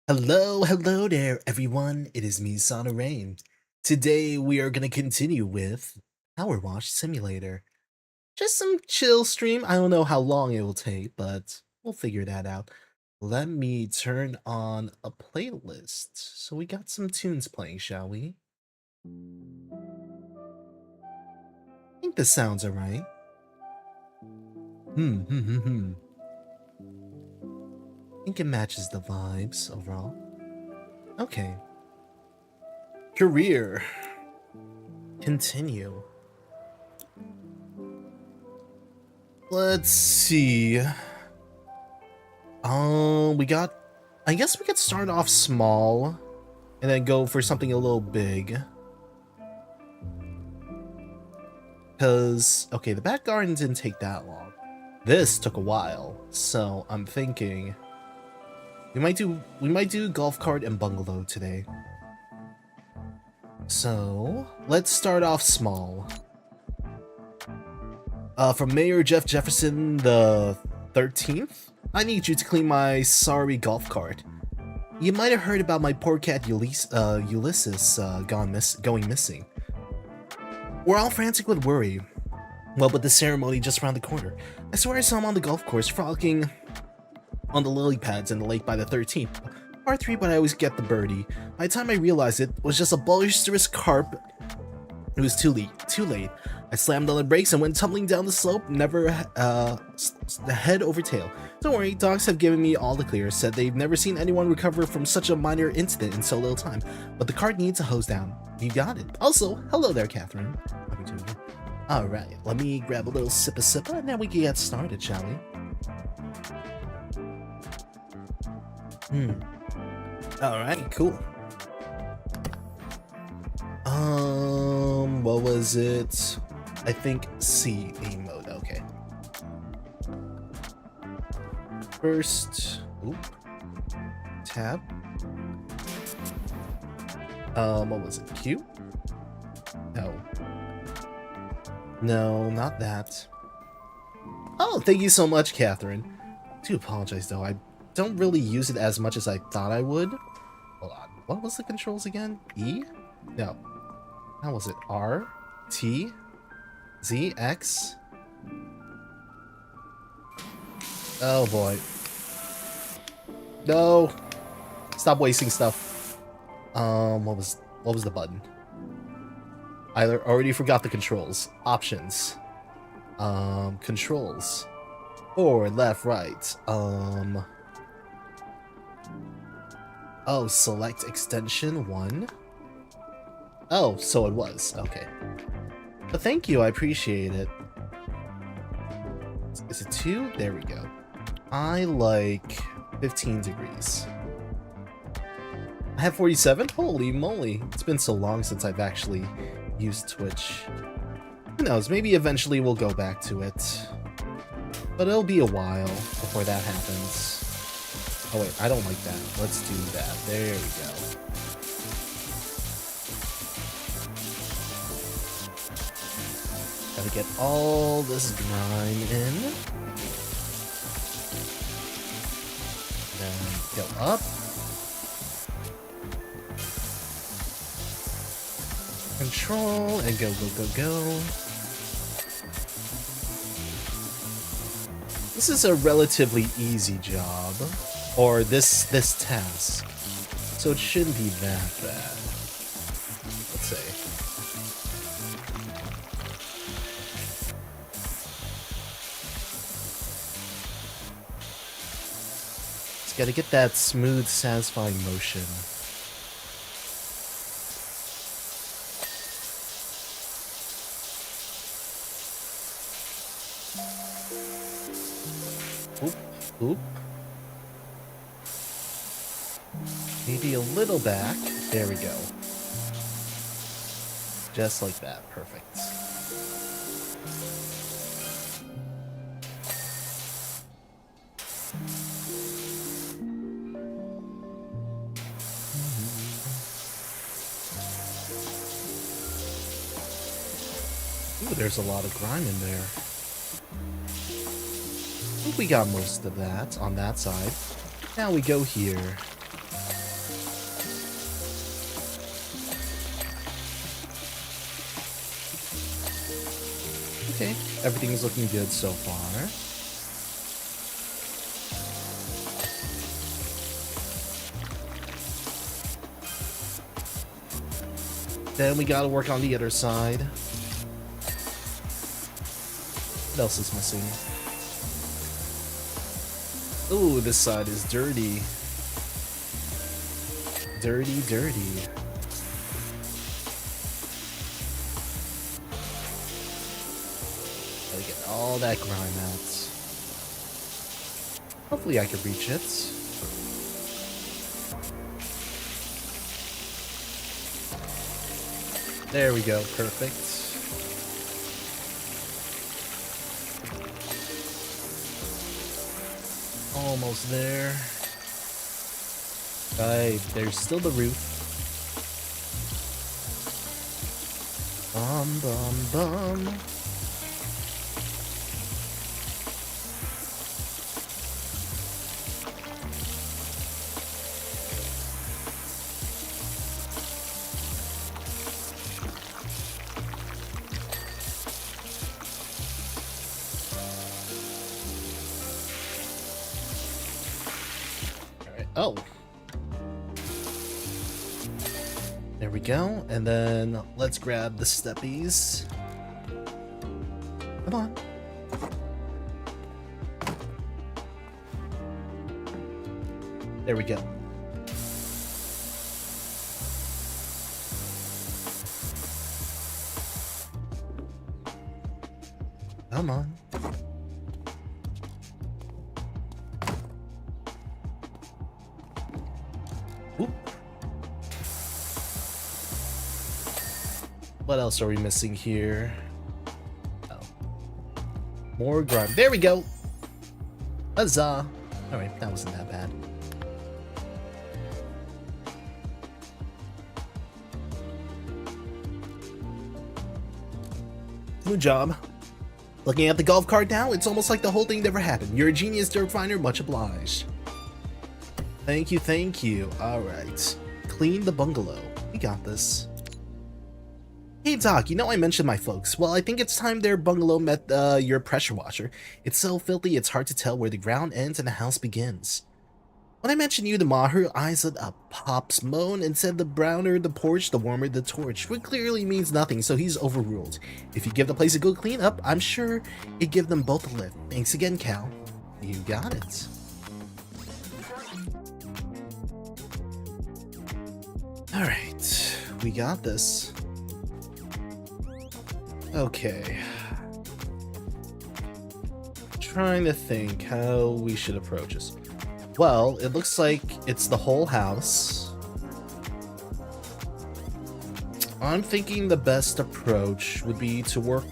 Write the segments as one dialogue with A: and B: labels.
A: Hello there, everyone. It is me, Sono Rayn. Today we are gonna continue with PowerWash Simulator. Just some chill stream. I don't know how long it will take, but we'll figure that out. Let me turn on a playlist. So we got some tunes playing, shall we? I think this sounds alright. I think it matches the vibes overall. Okay. Career. Continue. Let's see. I guess we could start off small and then go for something a little big. Cause okay, the back garden didn't take that long. This took a while, so I'm thinking we might do golf cart and bungalow today. So let's start off small. From Mayor Jeff Jefferson the 13th, I need you to clean my sorry golf cart. You might have heard about my poor cat Ulysses going missing. We're all frantic with worry. Well, but the ceremony just around the corner. I swear I saw him on the golf course frolicking on the lily pads in the lake by the 13th. Par 3, but I always get the birdie. By the time I realized it was just a boisterous carp, it was too late. I slammed on the brakes and went tumbling down the slope, never head over tail. Don't worry, dogs have given me all the clear, said they've never seen anyone recover from such a minor incident in so little time, but the cart needs a hose down. You got it. Also, hello there, Catherine. Alright, let me grab a little sippa and then we can get started, shall we? Alright, cool. What was it? I think C aim mode, okay. First, tab. What was it? Q? No, not that. Oh, thank you so much, Catherine. I do apologize, though. I don't really use it as much as I thought I would. Hold on. What was the controls again? E? No. How was it? R? T? Z? X? Oh, boy. No! Stop wasting stuff. What was the button? I already forgot the controls. Options. Controls. Forward, left, right. Oh, select extension 1. Oh, so it was. Okay. But thank you, I appreciate it. Is it 2? There we go. I like 15 degrees. I have 47? Holy moly. It's been so long since I've actually used Twitch. Who knows, maybe eventually we'll go back to it. But it'll be a while before that happens. Oh wait, I don't like that. Let's do that. There we go. Gotta get all this grime in. Then go up. Control and go. This is a relatively easy job, or this task, so it shouldn't be that bad. Let's say. Just gotta get that smooth, satisfying motion. Oop. Maybe a little back. There we go. Just like that. Perfect. Ooh, there's a lot of grime in there. I think we got most of that on that side. Now we go here. Okay, everything is looking good so far. Then we gotta work on the other side. What else is missing? Ooh, this side is dirty. Dirty, dirty. Gotta get all that grime out. Hopefully I can reach it. There we go, perfect. Almost there. Right, there's still the roof. Bum, bum, bum. Oh. There we go. And then let's grab the steppies. Come on. There we go. Come on. Oop. What else are we missing here? Oh. More grime. There we go! Huzzah! Alright, that wasn't that bad. Good job. Looking at the golf cart now, it's almost like the whole thing never happened. You're a genius, dirt finder. Much obliged. Thank you, thank you. Alright. Clean the bungalow. We got this. Hey Doc, you know I mentioned my folks. Well, I think it's time their bungalow met your pressure washer. It's so filthy it's hard to tell where the ground ends and the house begins. When I mentioned you to Ma, her eyes lit up, Pops moaned and said the browner the porch, the warmer the torch, which clearly means nothing, so he's overruled. If you give the place a good clean up, I'm sure it'd give them both a lift. Thanks again, Cal. You got it. Alright, we got this. Okay. Trying to think how we should approach this. Well, it looks like it's the whole house. I'm thinking the best approach would be to work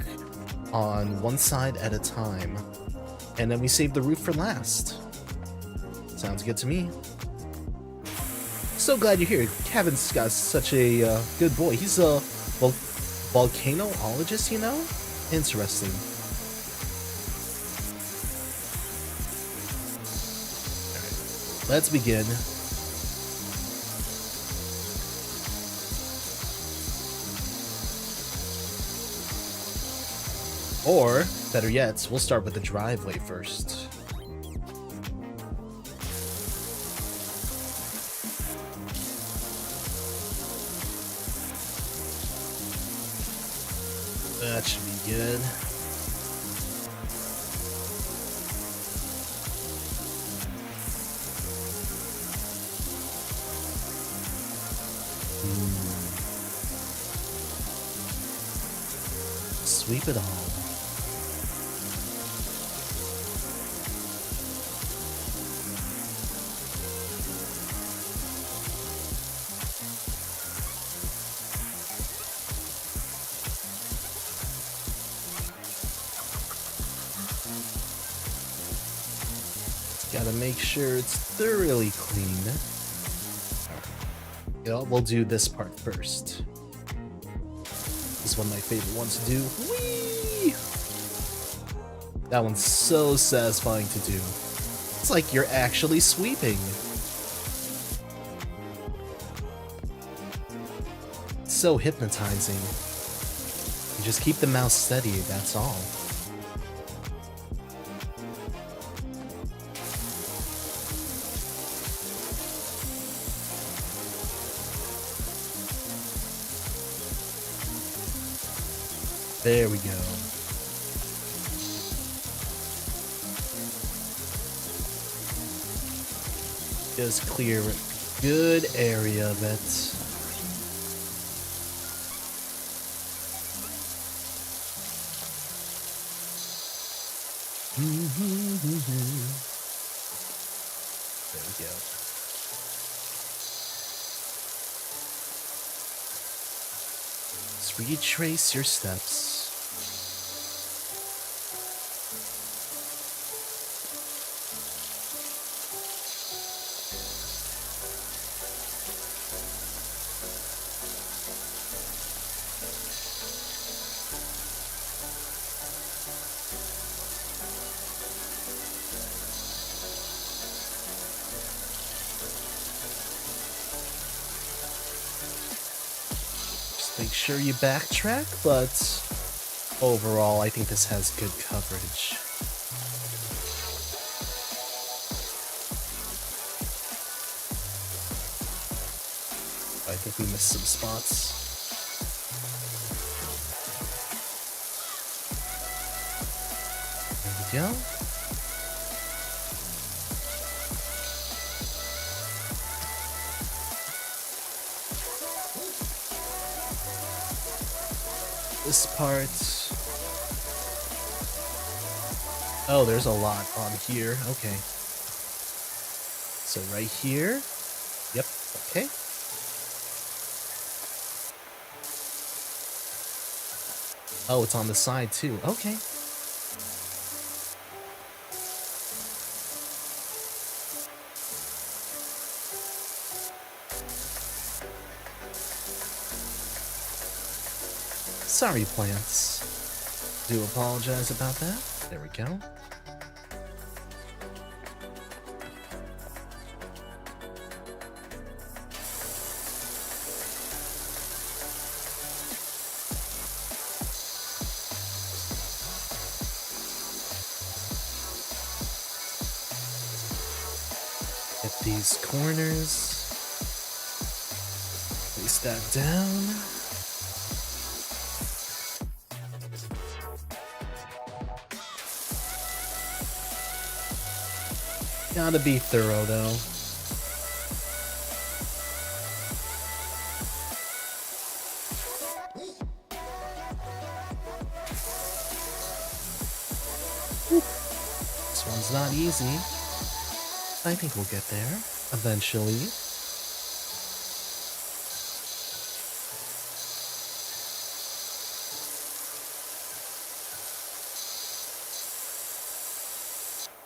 A: on one side at a time. And then we save the roof for last. Sounds good to me. So glad you're here. Kevin's got such a good boy. He's a volcanologist, you know? Interesting. Alright, let's begin. Or, better yet, we'll start with the driveway first. That should be good. Sweep it all. Gotta make sure it's thoroughly clean. You know, we'll do this part first. This is one of my favorite ones to do. Whee! That one's so satisfying to do. It's like you're actually sweeping. It's so hypnotizing. Just keep the mouse steady, that's all. There we go. Just clear a good area of it. There we go. Just retrace your steps. Make sure you backtrack, but overall, I think this has good coverage. I think we missed some spots. There we go. This part. Oh, there's a lot on here. Okay. So right here. Yep. Okay. Oh, it's on the side too. Okay. Sorry, plants. Do apologize about that. There we go. Hit these corners. Place that down. Gotta be thorough, though. This one's not easy. I think we'll get there eventually.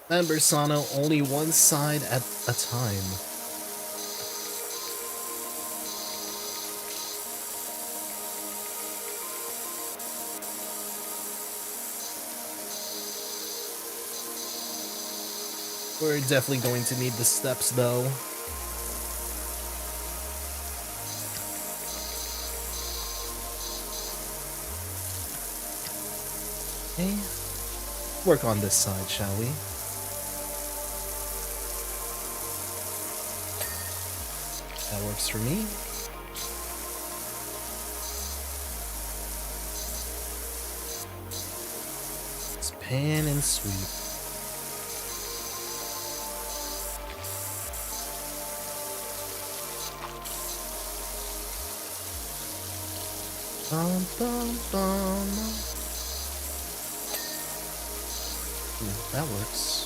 A: Remember, Sono, only one side at a time. We're definitely going to need the steps, though. Okay. Work on this side, shall we? That works for me. Just pan and sweep. Bum, bum, bum. That works.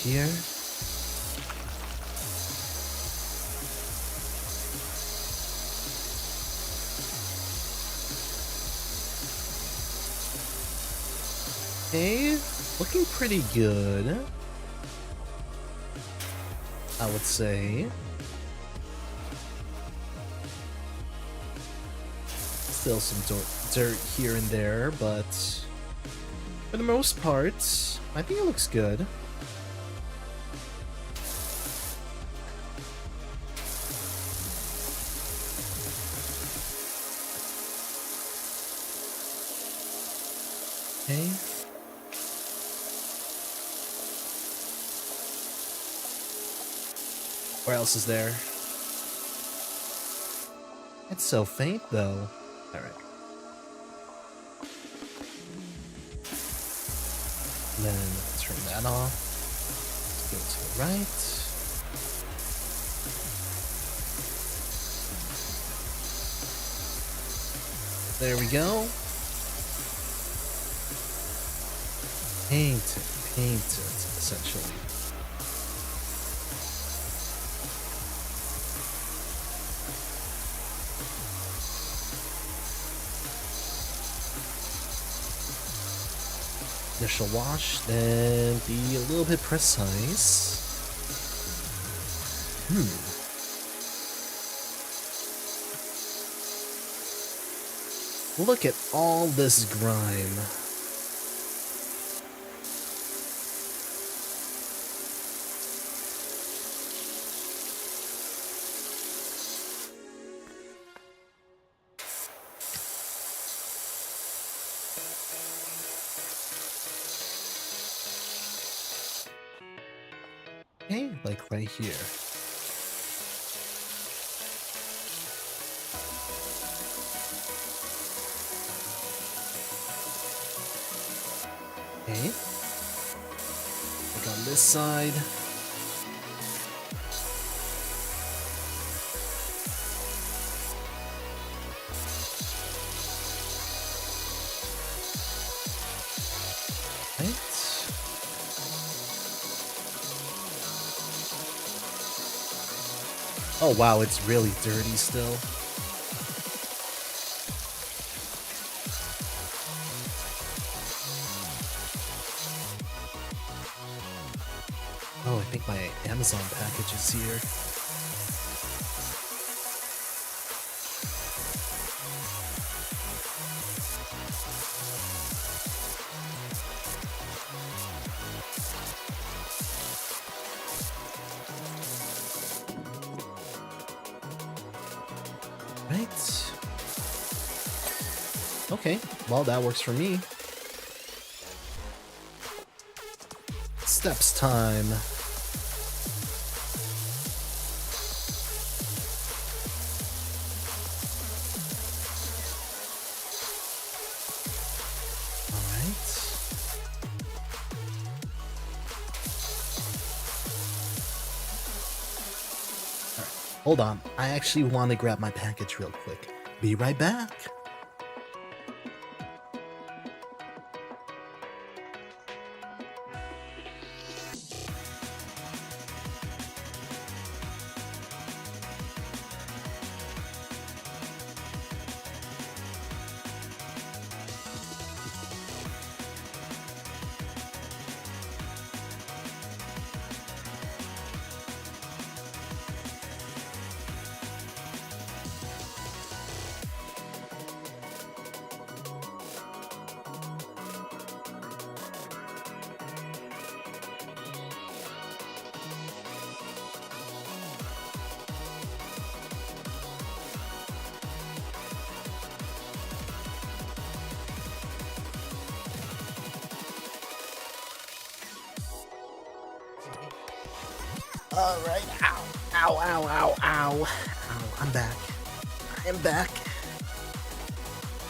A: Here. Okay, looking pretty good, I would say. Still some dirt here and there, but For the most part, I think it looks good. Okay. Where else is there? It's so faint, though. Alright. Then turn that off. Go to the right. There we go. Paint it, essentially. Initial wash, then be a little bit precise. Look at all this grime. Okay, like right here. Okay. Like on this side. Right. Oh wow, it's really dirty still. Oh, I think my Amazon package is here. Right. Okay, well that works for me. Steps time. Hold on, I actually want to grab my package real quick. Be right back. Alright, ow, ow, ow, ow, ow. Ow, I'm back. I am back.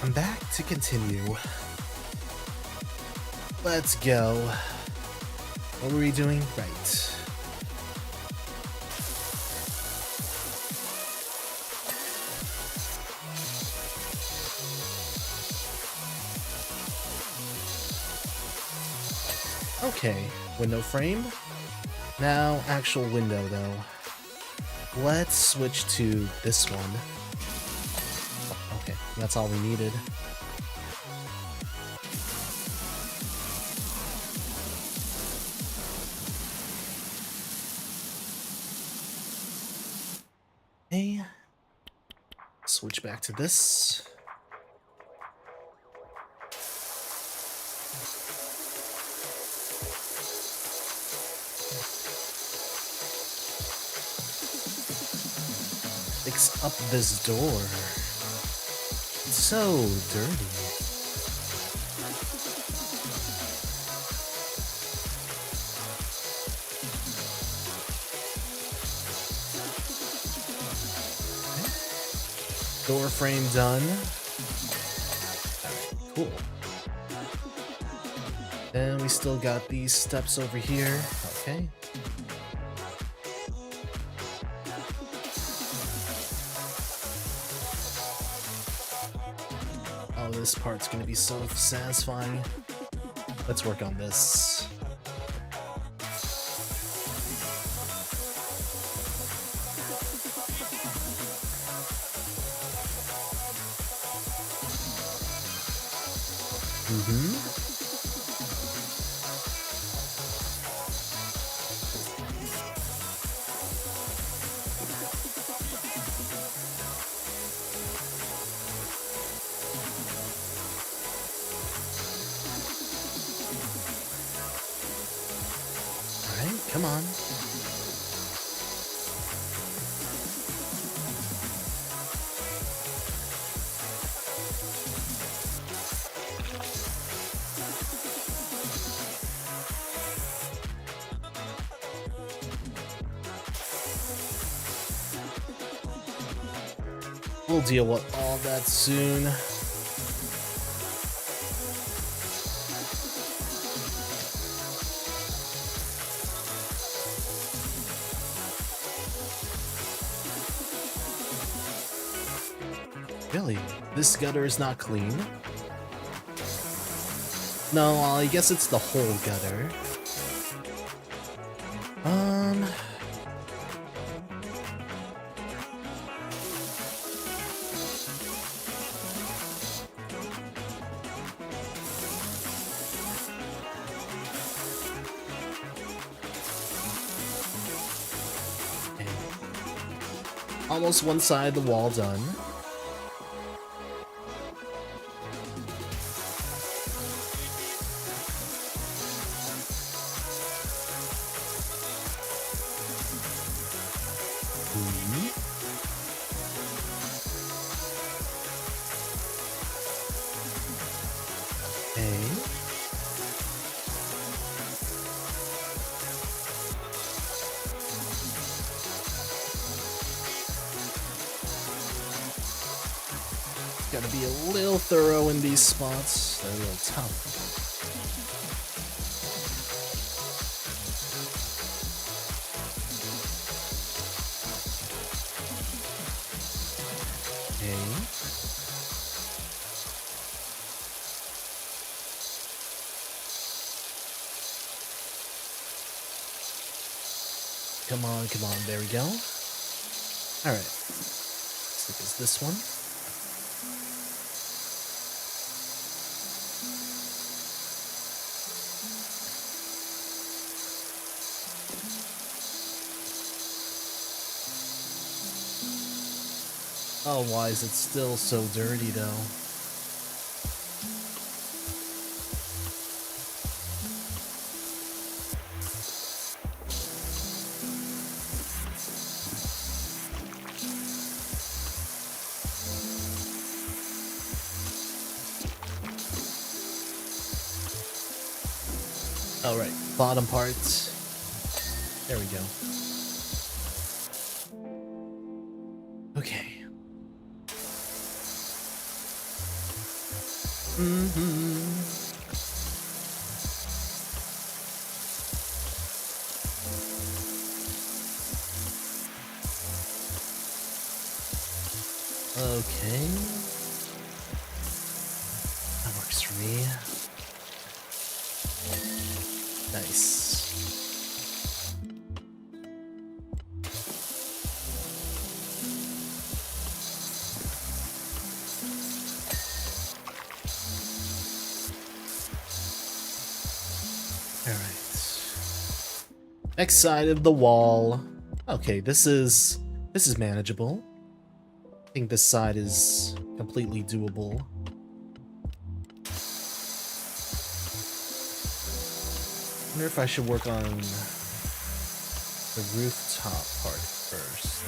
A: I'm back to continue. Let's go. What were we doing? Right. Okay, window frame. Now, actual window though. Let's switch to this one. Okay, that's all we needed. Okay. Switch back to this. fix up this door? It's so dirty. Door frame done. Alright, cool. And we still got these steps over here. Okay. Oh, this part's gonna be so satisfying. Let's work on this. Alright, come on. We'll deal with all that soon. Really? This gutter is not clean? No, I guess it's the whole gutter. Almost one side of the wall done. Gotta be a little thorough in these spots. They're a little tough. Okay. Come on, come on. There we go. Alright. Stick is this one. Oh, why is it still so dirty, though? All right, bottom part. There we go. Okay. Okay. That works for me. Nice. Next side of the wall. Okay, this is manageable. I think this side is completely doable. I wonder if I should work on the rooftop part first.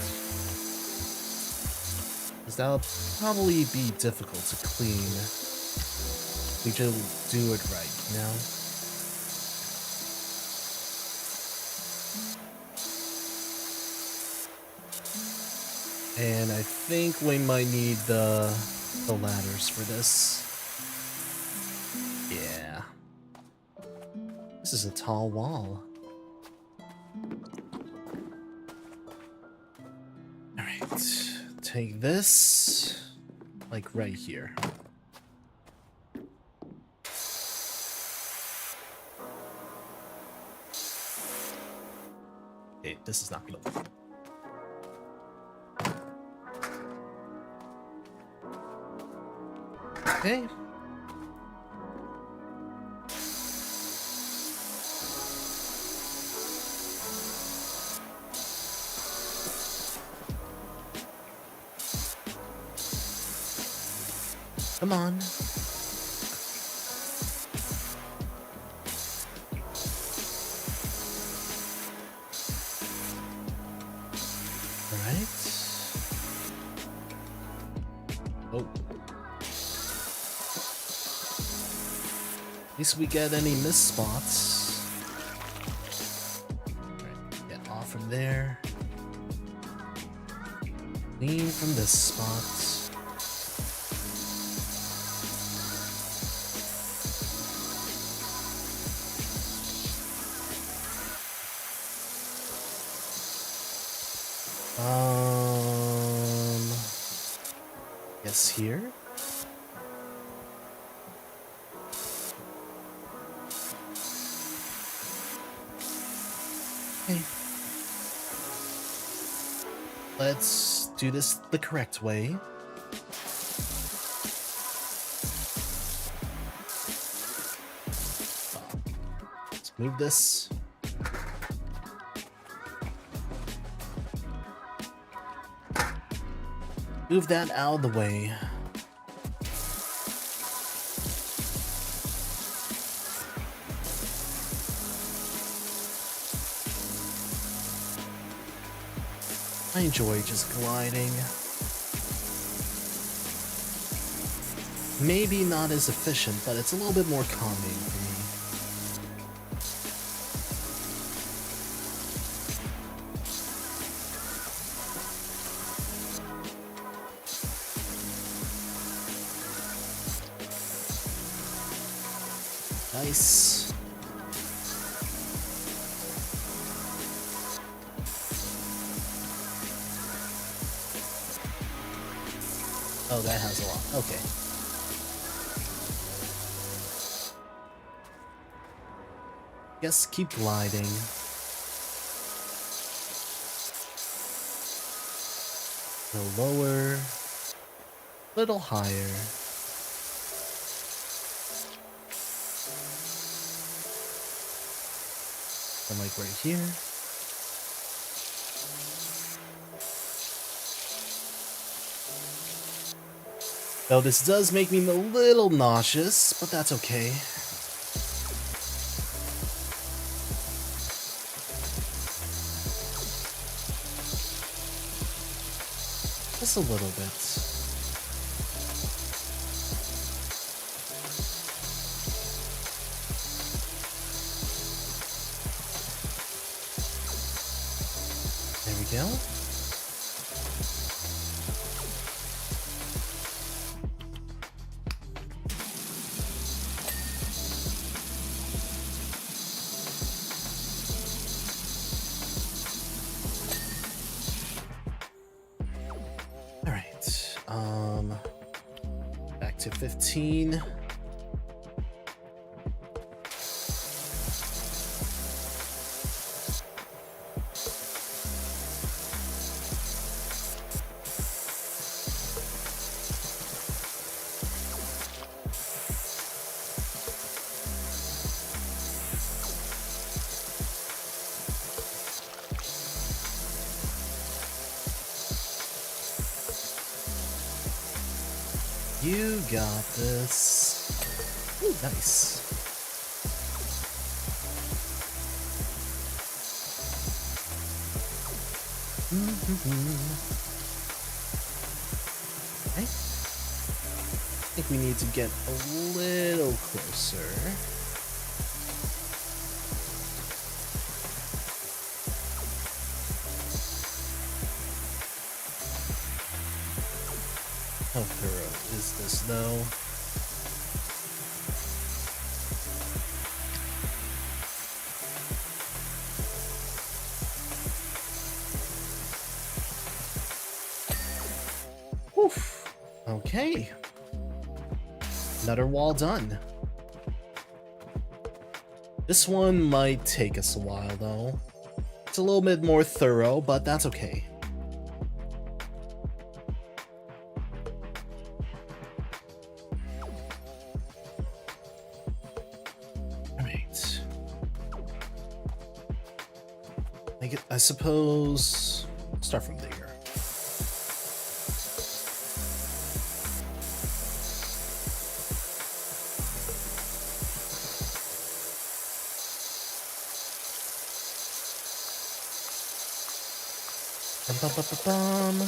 A: Because that'll probably be difficult to clean. We just do it right, you know? And I think we might need the ladders for this. Yeah. This is a tall wall. Alright. Take this, like right here. Okay, this is not gonna work. Okay. Come on. Alright. Oh. At least we get any miss spots. Alright, get off from there. Clean from this spot. Yes, here. Okay. Let's do this the correct way. Let's move this. Move that out of the way. I enjoy just gliding. Maybe not as efficient, but it's a little bit more calming for me. Nice. Oh, that has a lot. Okay. Guess keep gliding. A little lower. A little higher. And like right here. Though this does make me a little nauseous, but that's okay. Just a little bit. There we go. Back to 15. You got this. Ooh, nice. I think we need to get a little closer. How thorough is this, though? Oof. Okay. Another wall done. This one might take us a while, though. It's a little bit more thorough, but that's okay. Alright. I suppose... start from there. Bum.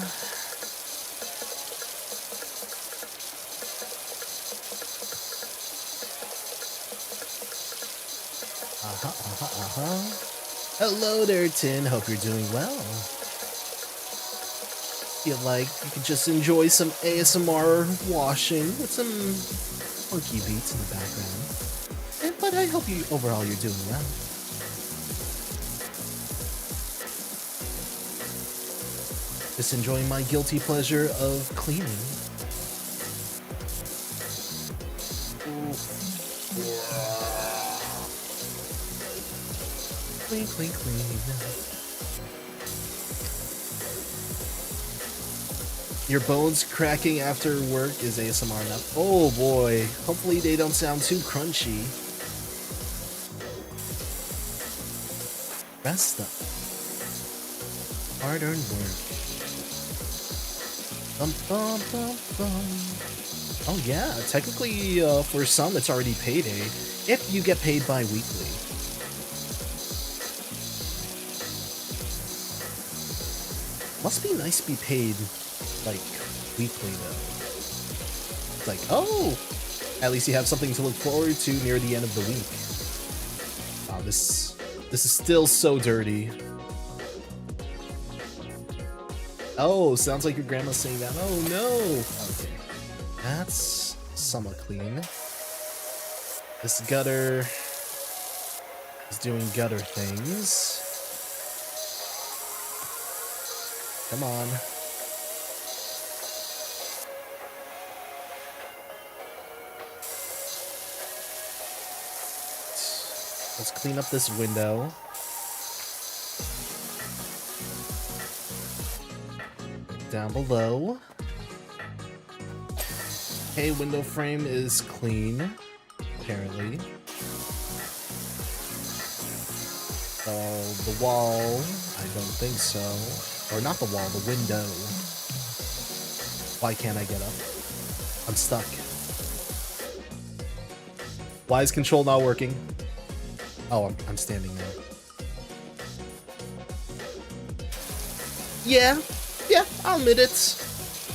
A: Hello there, Tin. Hope you're doing well. Feel like you could just enjoy some ASMR washing with some funky beats in the background. But I hope you overall you're doing well. Just enjoying my guilty pleasure of cleaning. Clean, clean, clean. Your bones cracking after work is ASMR enough. Oh boy, hopefully they don't sound too crunchy. Rest up. Hard-earned work. Bum, bum, bum, bum. Oh yeah, technically for some it's already payday, if you get paid bi-weekly. Must be nice to be paid, like, weekly though. It's like, oh! At least you have something to look forward to near the end of the week. Wow, this is still so dirty. Oh, sounds like your grandma's saying that. Oh no! Okay. That's somewhat clean. This gutter is doing gutter things. Come on. Let's clean up this window. Down below. Okay, window frame is clean, apparently. The wall, I don't think so. Or not the wall, the window. Why can't I get up? I'm stuck. Why is control not working? Oh, I'm standing now. Yeah, I'll admit it.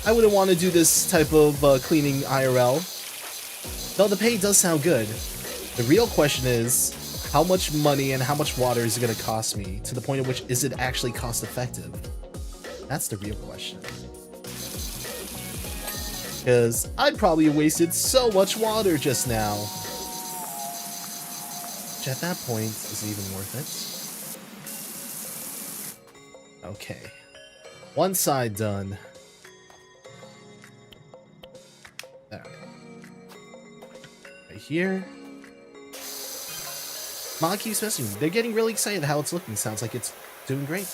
A: I wouldn't want to do this type of cleaning IRL. Though the pay does sound good. The real question is, how much money and how much water is it going to cost me, to the point at which is it actually cost effective? That's the real question. Because I probably wasted so much water just now. Which at that point is even worth it. Okay. One side done. Alright. Right here. Mod keeps messaging me. They're getting really excited how it's looking. Sounds like it's doing great.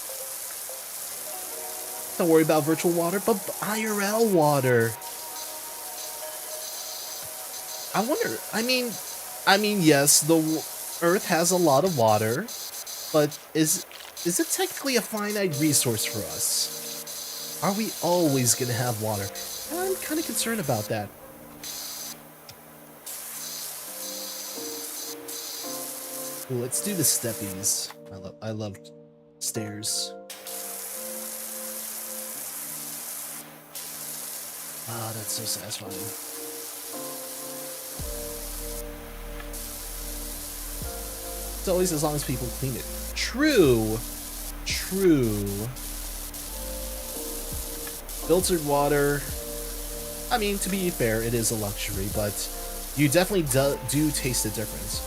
A: Don't worry about virtual water, but IRL water. I wonder, I mean, yes, the Earth has a lot of water, but is it technically a finite resource for us? Are we always gonna have water? I'm kind of concerned about that. Ooh, let's do the steppies. I love stairs. Ah, that's so satisfying. It's always as long as people clean it. True. True. Filtered water. I mean, to be fair, it is a luxury, but you definitely do taste the difference.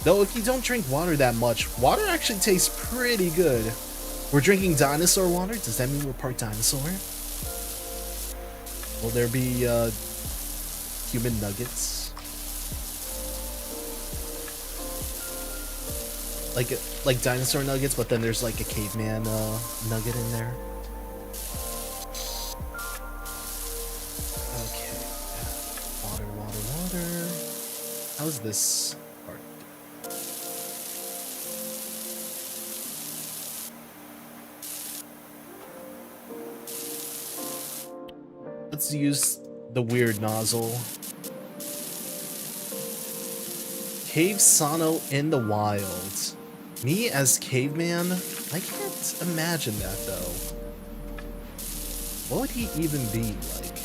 A: Though if you don't drink water that much, water actually tastes pretty good. We're drinking dinosaur water. Does that mean we're part dinosaur? Will there be human nuggets? Like dinosaur nuggets, but then there's like a caveman nugget in there. Okay. Water, water, water. How's this part? Let's use the weird nozzle. Cave Sono in the wild. Me as caveman? I can't imagine that though. What would he even be like?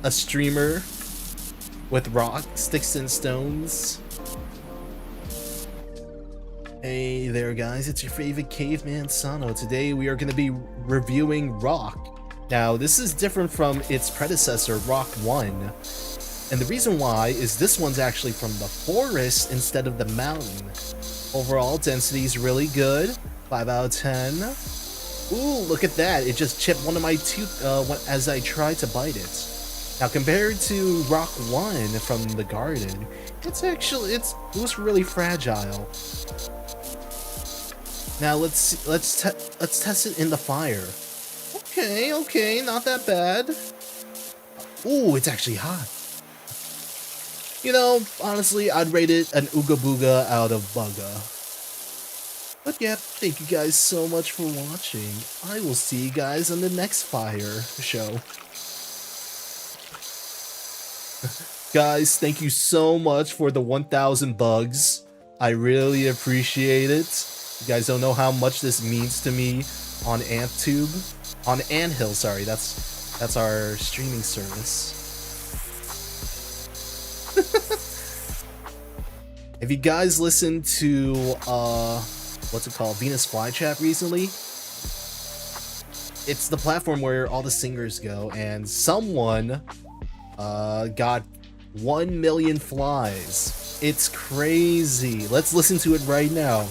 A: A streamer with rock, sticks and stones? Hey there guys, it's your favorite caveman Sono. Today we are going to be reviewing Rock. Now this is different from its predecessor, Rock 1. And the reason why is this one's actually from the forest instead of the mountain. Overall, density is really good. 5 out of 10. Ooh, look at that. It just chipped one of my teeth as I tried to bite it. Now, compared to Rock 1 from the garden, it was really fragile. Now, let's test it in the fire. Okay, not that bad. Ooh, it's actually hot. You know, honestly, I'd rate it an Ooga Booga out of Bugga. But yeah, thank you guys so much for watching. I will see you guys on the next fire show. Guys, thank you so much for the 1,000 bugs. I really appreciate it. You guys don't know how much this means to me on AntTube. On Anthill, sorry, that's our streaming service. If you guys listened to what's it called, Venus Flytrap recently, it's the platform where all the singers go, and someone got 1 million flies. It's crazy. Let's listen to it right now.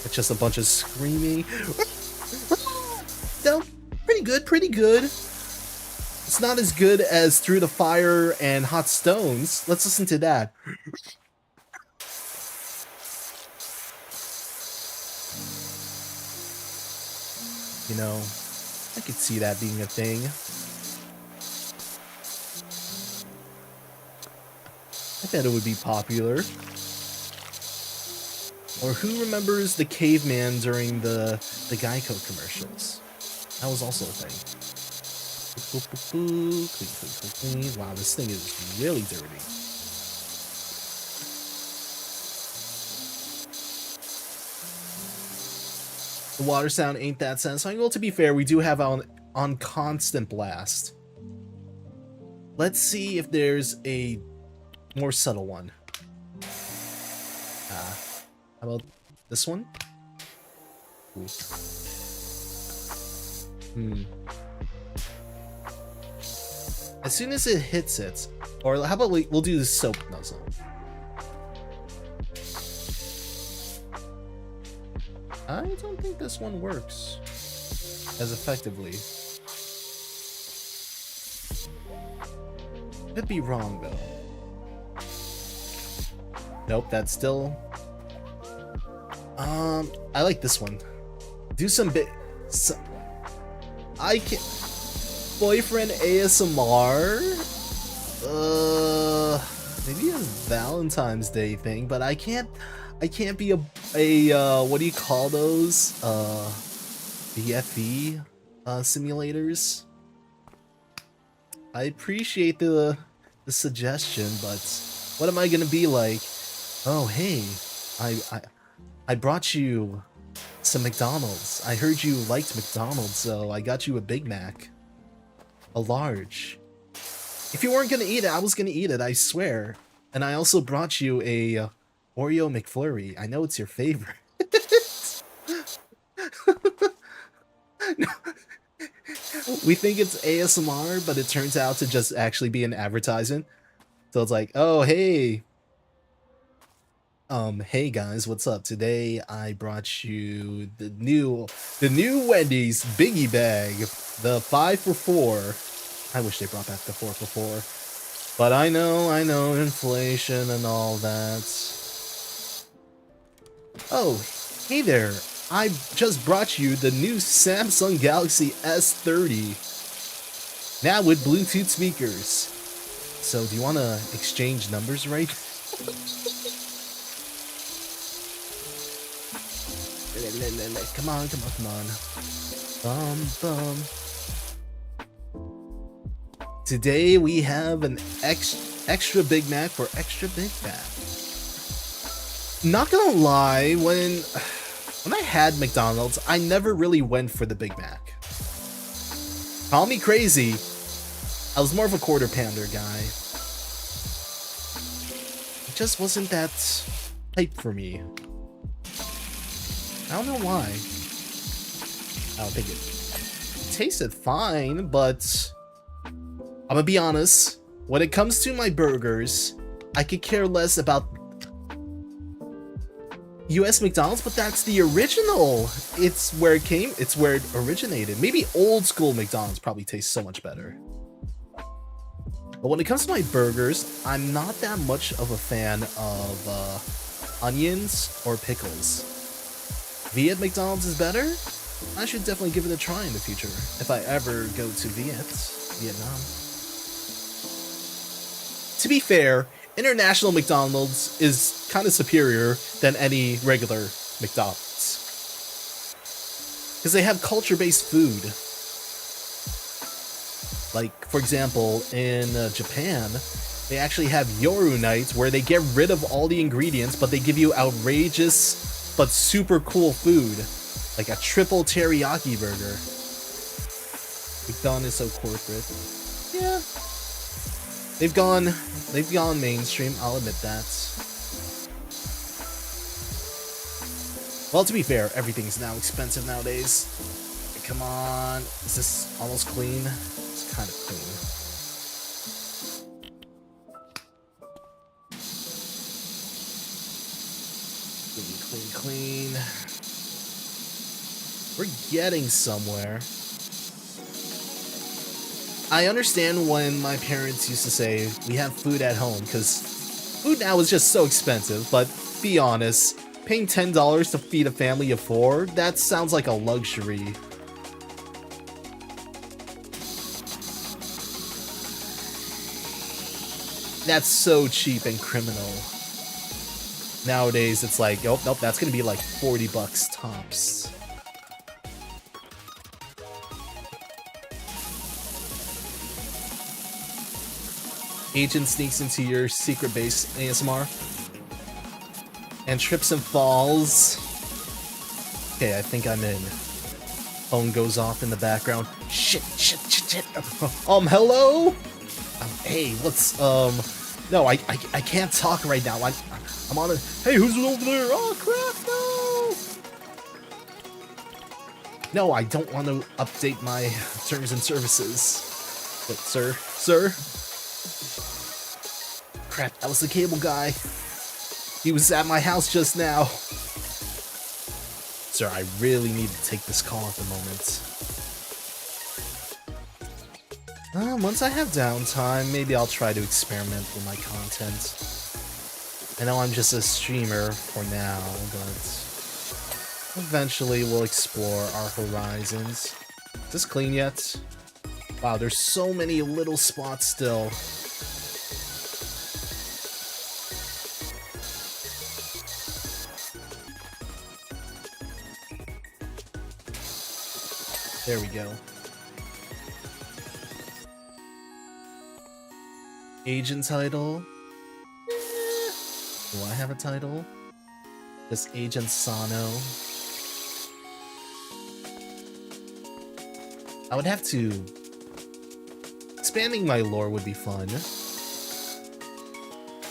A: It's just a bunch of screaming. No, pretty good. It's not as good as Through the Fire and Hot Stones. Let's listen to that. You know, I could see that being a thing. I bet it would be popular. Or who remembers the caveman during the Geico commercials? That was also a thing. Clean. Wow, this thing is really dirty. The water sound ain't that satisfying. Well, to be fair, we do have on constant blast. Let's see if there's a more subtle one. How about this one? Ooh. As soon as it hits it, or how about we'll do the soap nuzzle. I don't think this one works as effectively. Could be wrong though. Nope, that's still. I like this one. Do some I can. Boyfriend ASMR. Maybe a Valentine's Day thing, but I can't be a what do you call those? BFE simulators. I appreciate the suggestion, but what am I gonna be like? Oh hey, I brought you some McDonald's. I heard you liked McDonald's, so I got you a Big Mac. A large. If you weren't gonna eat it, I was gonna eat it, I swear. And I also brought you a Oreo McFlurry. I know it's your favorite. We think it's ASMR, but it turns out to just actually be an advertisement. So it's like, oh, hey. Hey guys, what's up? Today I brought you the new Wendy's Biggie Bag, the 5 for 4. I wish they brought back the 4 for 4. But I know, inflation and all that. Oh, hey there. I just brought you the new Samsung Galaxy S30. Now with Bluetooth speakers. So do you want to exchange numbers, right? Come on. Today we have an extra Big Mac for extra Big Mac. Not gonna lie, when I had McDonald's, I never really went for the Big Mac. Call me crazy. I was more of a Quarter Pounder guy. It just wasn't that hype for me. I don't know why. I don't think it tasted fine, but I'm gonna be honest. When it comes to my burgers, I could care less about US McDonald's, but that's the original. It's where it came, it's where it originated. Maybe old school McDonald's probably tastes so much better. But when it comes to my burgers, I'm not that much of a fan of onions or pickles. Viet McDonald's is better? I should definitely give it a try in the future, if I ever go to Vietnam. To be fair, International McDonald's is kind of superior than any regular McDonald's. Because they have culture-based food. Like, for example, in Japan, they actually have Yoru nights where they get rid of all the ingredients, but they give you outrageous but super cool food. Like a triple teriyaki burger. McDonald's is so corporate. Yeah. They've gone mainstream, I'll admit that. Well, to be fair, everything's now expensive nowadays. Come on. Is this almost clean? It's kind of clean. Clean. We're getting somewhere. I understand when my parents used to say, we have food at home, because food now is just so expensive, but be honest, paying $10 to feed a family of 4, that sounds like a luxury. That's so cheap and criminal. Nowadays, it's like, oh, nope, that's gonna be like $40 tops. Agent sneaks into your secret base, ASMR. And trips and falls. Okay, I think I'm in. Phone goes off in the background. Shit. Hello? Hey, what's, no, I can't talk right now. I'm on a, hey, who's over there? Oh, crap, no! No, I don't want to update my terms and services. But, sir? Crap, that was the cable guy. He was at my house just now. Sir, I really need to take this call at the moment. Once I have downtime, maybe I'll try to experiment with my content. I know I'm just a streamer for now, but eventually we'll explore our horizons. Is this clean yet? Wow, there's so many little spots still. There we go. Agent title? Do I have a title? Just Agent Sono. I would have to expanding my lore would be fun.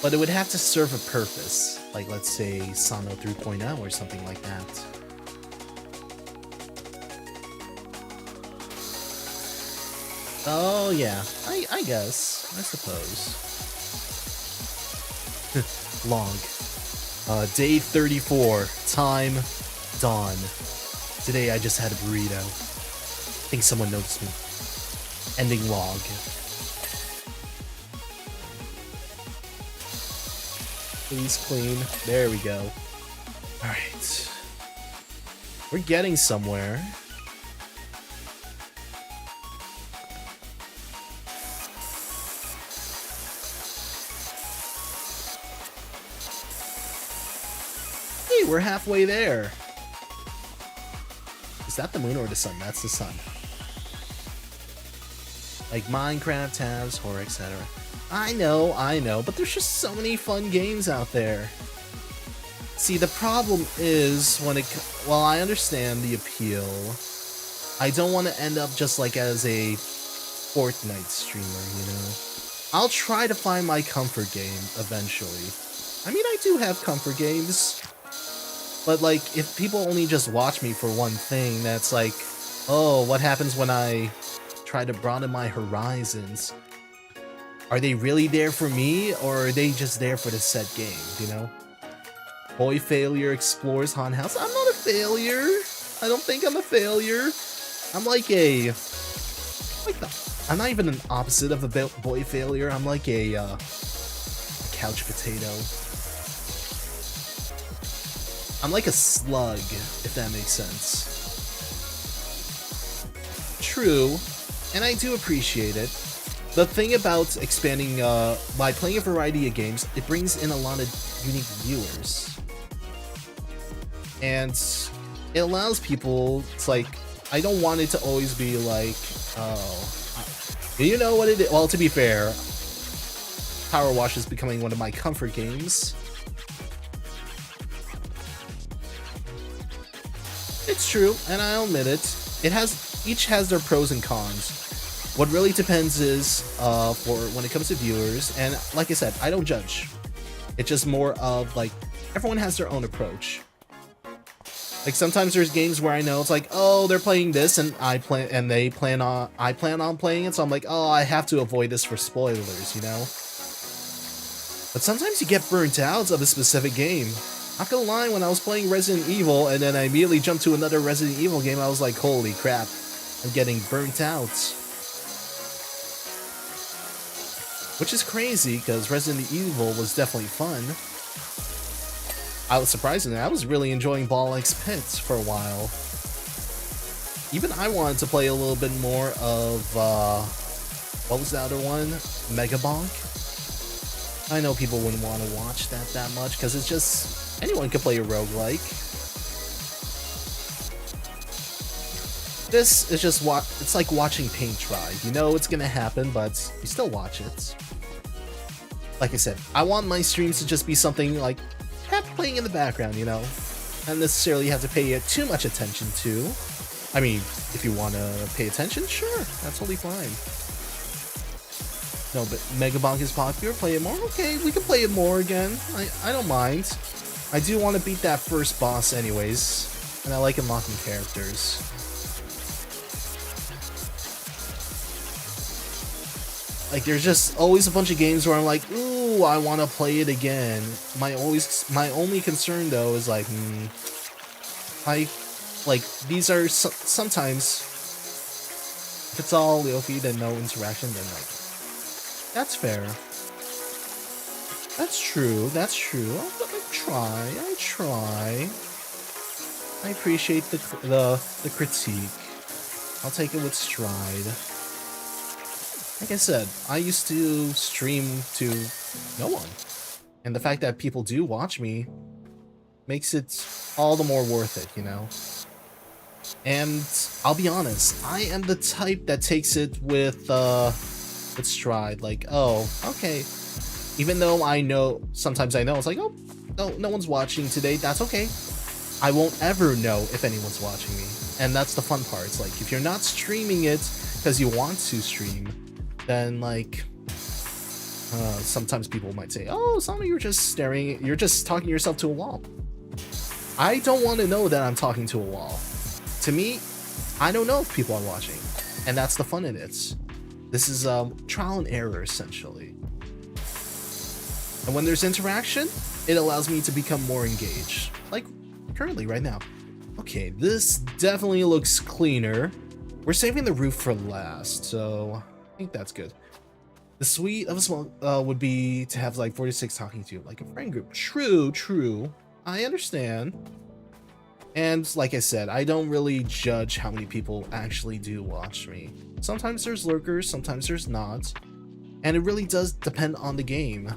A: But it would have to serve a purpose. Like, let's say, Sono 3.0 or something like that. Oh, yeah. I guess. I suppose. Log. Day 34. Time. Dawn. Today I just had a burrito. Think someone noticed me. Ending log. Please clean. There we go. Alright. We're getting somewhere. Hey, we're halfway there. Is that the moon or the sun? That's the sun. Like Minecraft, tabs, horror, etc. I know, but there's just so many fun games out there. See, the problem is when well, I understand the appeal. I don't want to end up just like as a Fortnite streamer, you know? I'll try to find my comfort game eventually. I mean, I do have comfort games, but like, if people only just watch me for one thing, that's like, oh, what happens when I try to broaden my horizons? Are they really there for me, or are they just there for the set game, you know? Boy Failure explores haunted house. I'm not a failure. I don't think I'm a failure. I'm like a... I'm not even an opposite of a boy failure. I'm like a couch potato. I'm like a slug, if that makes sense. True, and I do appreciate it. The thing about expanding, by playing a variety of games, it brings in a lot of unique viewers. And it allows people, it's like, I don't want it to always be like, oh, you know what it is? Well, to be fair, PowerWash is becoming one of my comfort games. It's true, and I'll admit it. Each has their pros and cons. What really depends is, for when it comes to viewers, and like I said, I don't judge. It's just more of like, everyone has their own approach. Like sometimes there's games where I know it's like, oh, they're playing this, and I plan on playing it, so I'm like, oh, I have to avoid this for spoilers, you know? But sometimes you get burnt out of a specific game. Not gonna lie, when I was playing Resident Evil, and then I immediately jumped to another Resident Evil game, I was like, holy crap, I'm getting burnt out. Which is crazy, because Resident Evil was definitely fun. I was surprisingly, I was really enjoying Ball X Pit for a while. Even I wanted to play a little bit more of, what was the other one? Mega Bonk? I know people wouldn't want to watch that much, because it's just, anyone could play a roguelike. This is just it's like watching paint dry. You know it's gonna happen, but you still watch it. Like I said, I want my streams to just be something like playing in the background, you know? Not necessarily have to pay too much attention to. I mean, if you want to pay attention, sure, that's totally fine. No, but Mega Bonk is popular, play it more? Okay, we can play it more again. I don't mind. I do want to beat that first boss anyways, and I like unlocking characters. Like, there's just always a bunch of games where I'm like, ooh, I want to play it again. My only concern, though, is like, these are sometimes, if it's all Leofy, then no interaction, then like, that's fair. That's true, that's true. I try. I appreciate the critique. I'll take it with stride. Like I said, I used to stream to no one. And the fact that people do watch me makes it all the more worth it, you know? And I'll be honest, I am the type that takes it with stride. Like, oh, okay. Even though I know, sometimes I know, it's like, oh, no one's watching today, that's okay. I won't ever know if anyone's watching me. And that's the fun part. It's like, if you're not streaming it because you want to stream, then like sometimes people might say, oh, Sono, you're just talking yourself to a wall. I don't want to know that I'm talking to a wall. To me, I don't know if people are watching, and that's the fun in it. This is trial and error, essentially. And when there's interaction, it allows me to become more engaged, like currently right now. Okay, this definitely looks cleaner. We're saving the roof for last, so I think that's good. The sweet of a small would be to have like 46 talking to you, like a friend group. True. I understand. And like I said, I don't really judge how many people actually do watch me. Sometimes there's lurkers, sometimes there's not. And it really does depend on the game.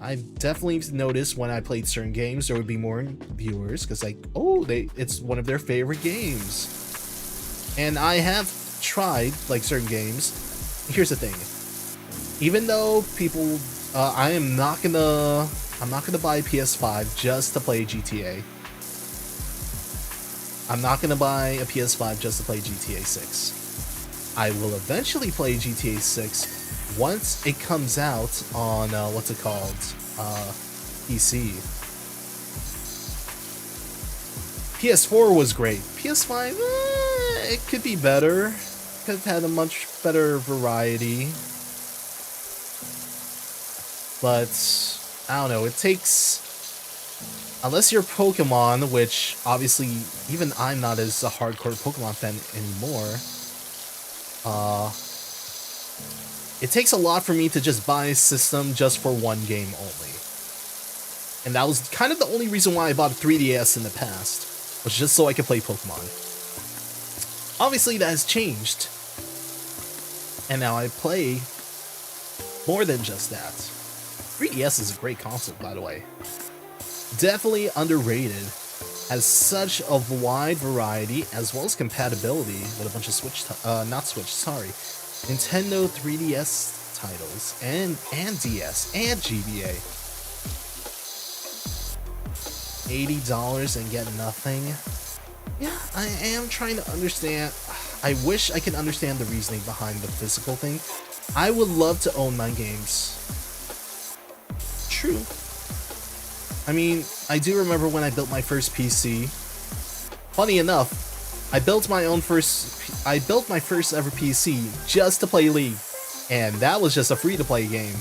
A: I've definitely noticed when I played certain games, there would be more viewers because like, oh, it's one of their favorite games. And I have tried like certain games. Here's the thing. Even though people, I'm not gonna buy a PS5 just to play GTA. I'm not gonna buy a PS5 just to play GTA 6. I will eventually play GTA 6 once it comes out on what's it called, PC. PS4 was great. PS5, it could be better. Could have had a much better variety. But I don't know, it takes, unless you're Pokemon, which obviously even I'm not as a hardcore Pokemon fan anymore, it takes a lot for me to just buy a system just for one game only. And that was kind of the only reason why I bought a 3DS in the past, was just so I could play Pokemon. Obviously that has changed, and now I play more than just that. 3DS is a great console, by the way. Definitely underrated. Has such a wide variety as well as compatibility with a bunch of Nintendo 3DS titles and DS and GBA. $80 and get nothing. Yeah, I am trying to understand. I wish I could understand the reasoning behind the physical thing. I would love to own my games. True. I mean, I do remember when I built my first PC. Funny enough, I built my first ever PC just to play League, and that was just a free-to-play game.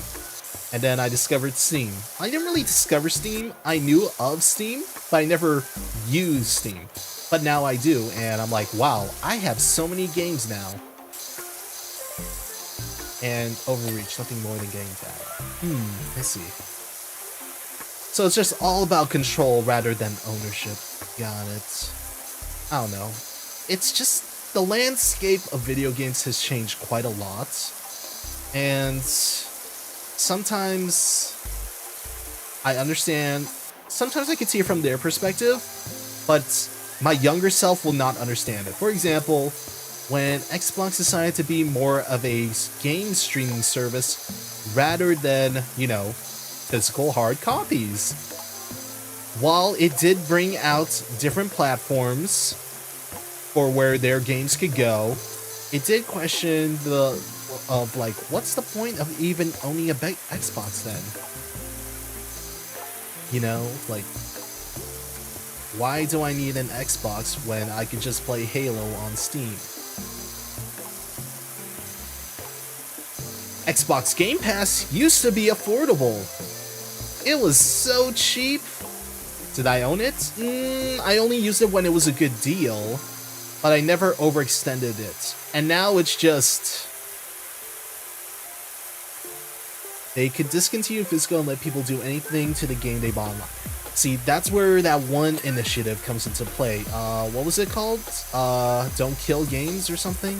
A: And then I discovered Steam. I didn't really discover Steam. I knew of Steam, but I never used Steam. But now I do, and I'm like, wow, I have so many games now. And Overreach, nothing more than game tag. I see. So it's just all about control rather than ownership. Got it. I don't know. It's just the landscape of video games has changed quite a lot. And sometimes I understand, sometimes I can see it from their perspective, but my younger self will not understand it. For example, when Xbox decided to be more of a game streaming service rather than, you know, physical hard copies. While it did bring out different platforms for where their games could go, it did question like, what's the point of even owning a Xbox then? You know, like, why do I need an Xbox when I could just play Halo on Steam? Xbox Game Pass used to be affordable. It was so cheap. Did I own it? I only used it when it was a good deal, but I never overextended it. And now it's just, they could discontinue physical and let people do anything to the game they bought online. See, that's where that one initiative comes into play. What was it called? Don't Kill Games or something?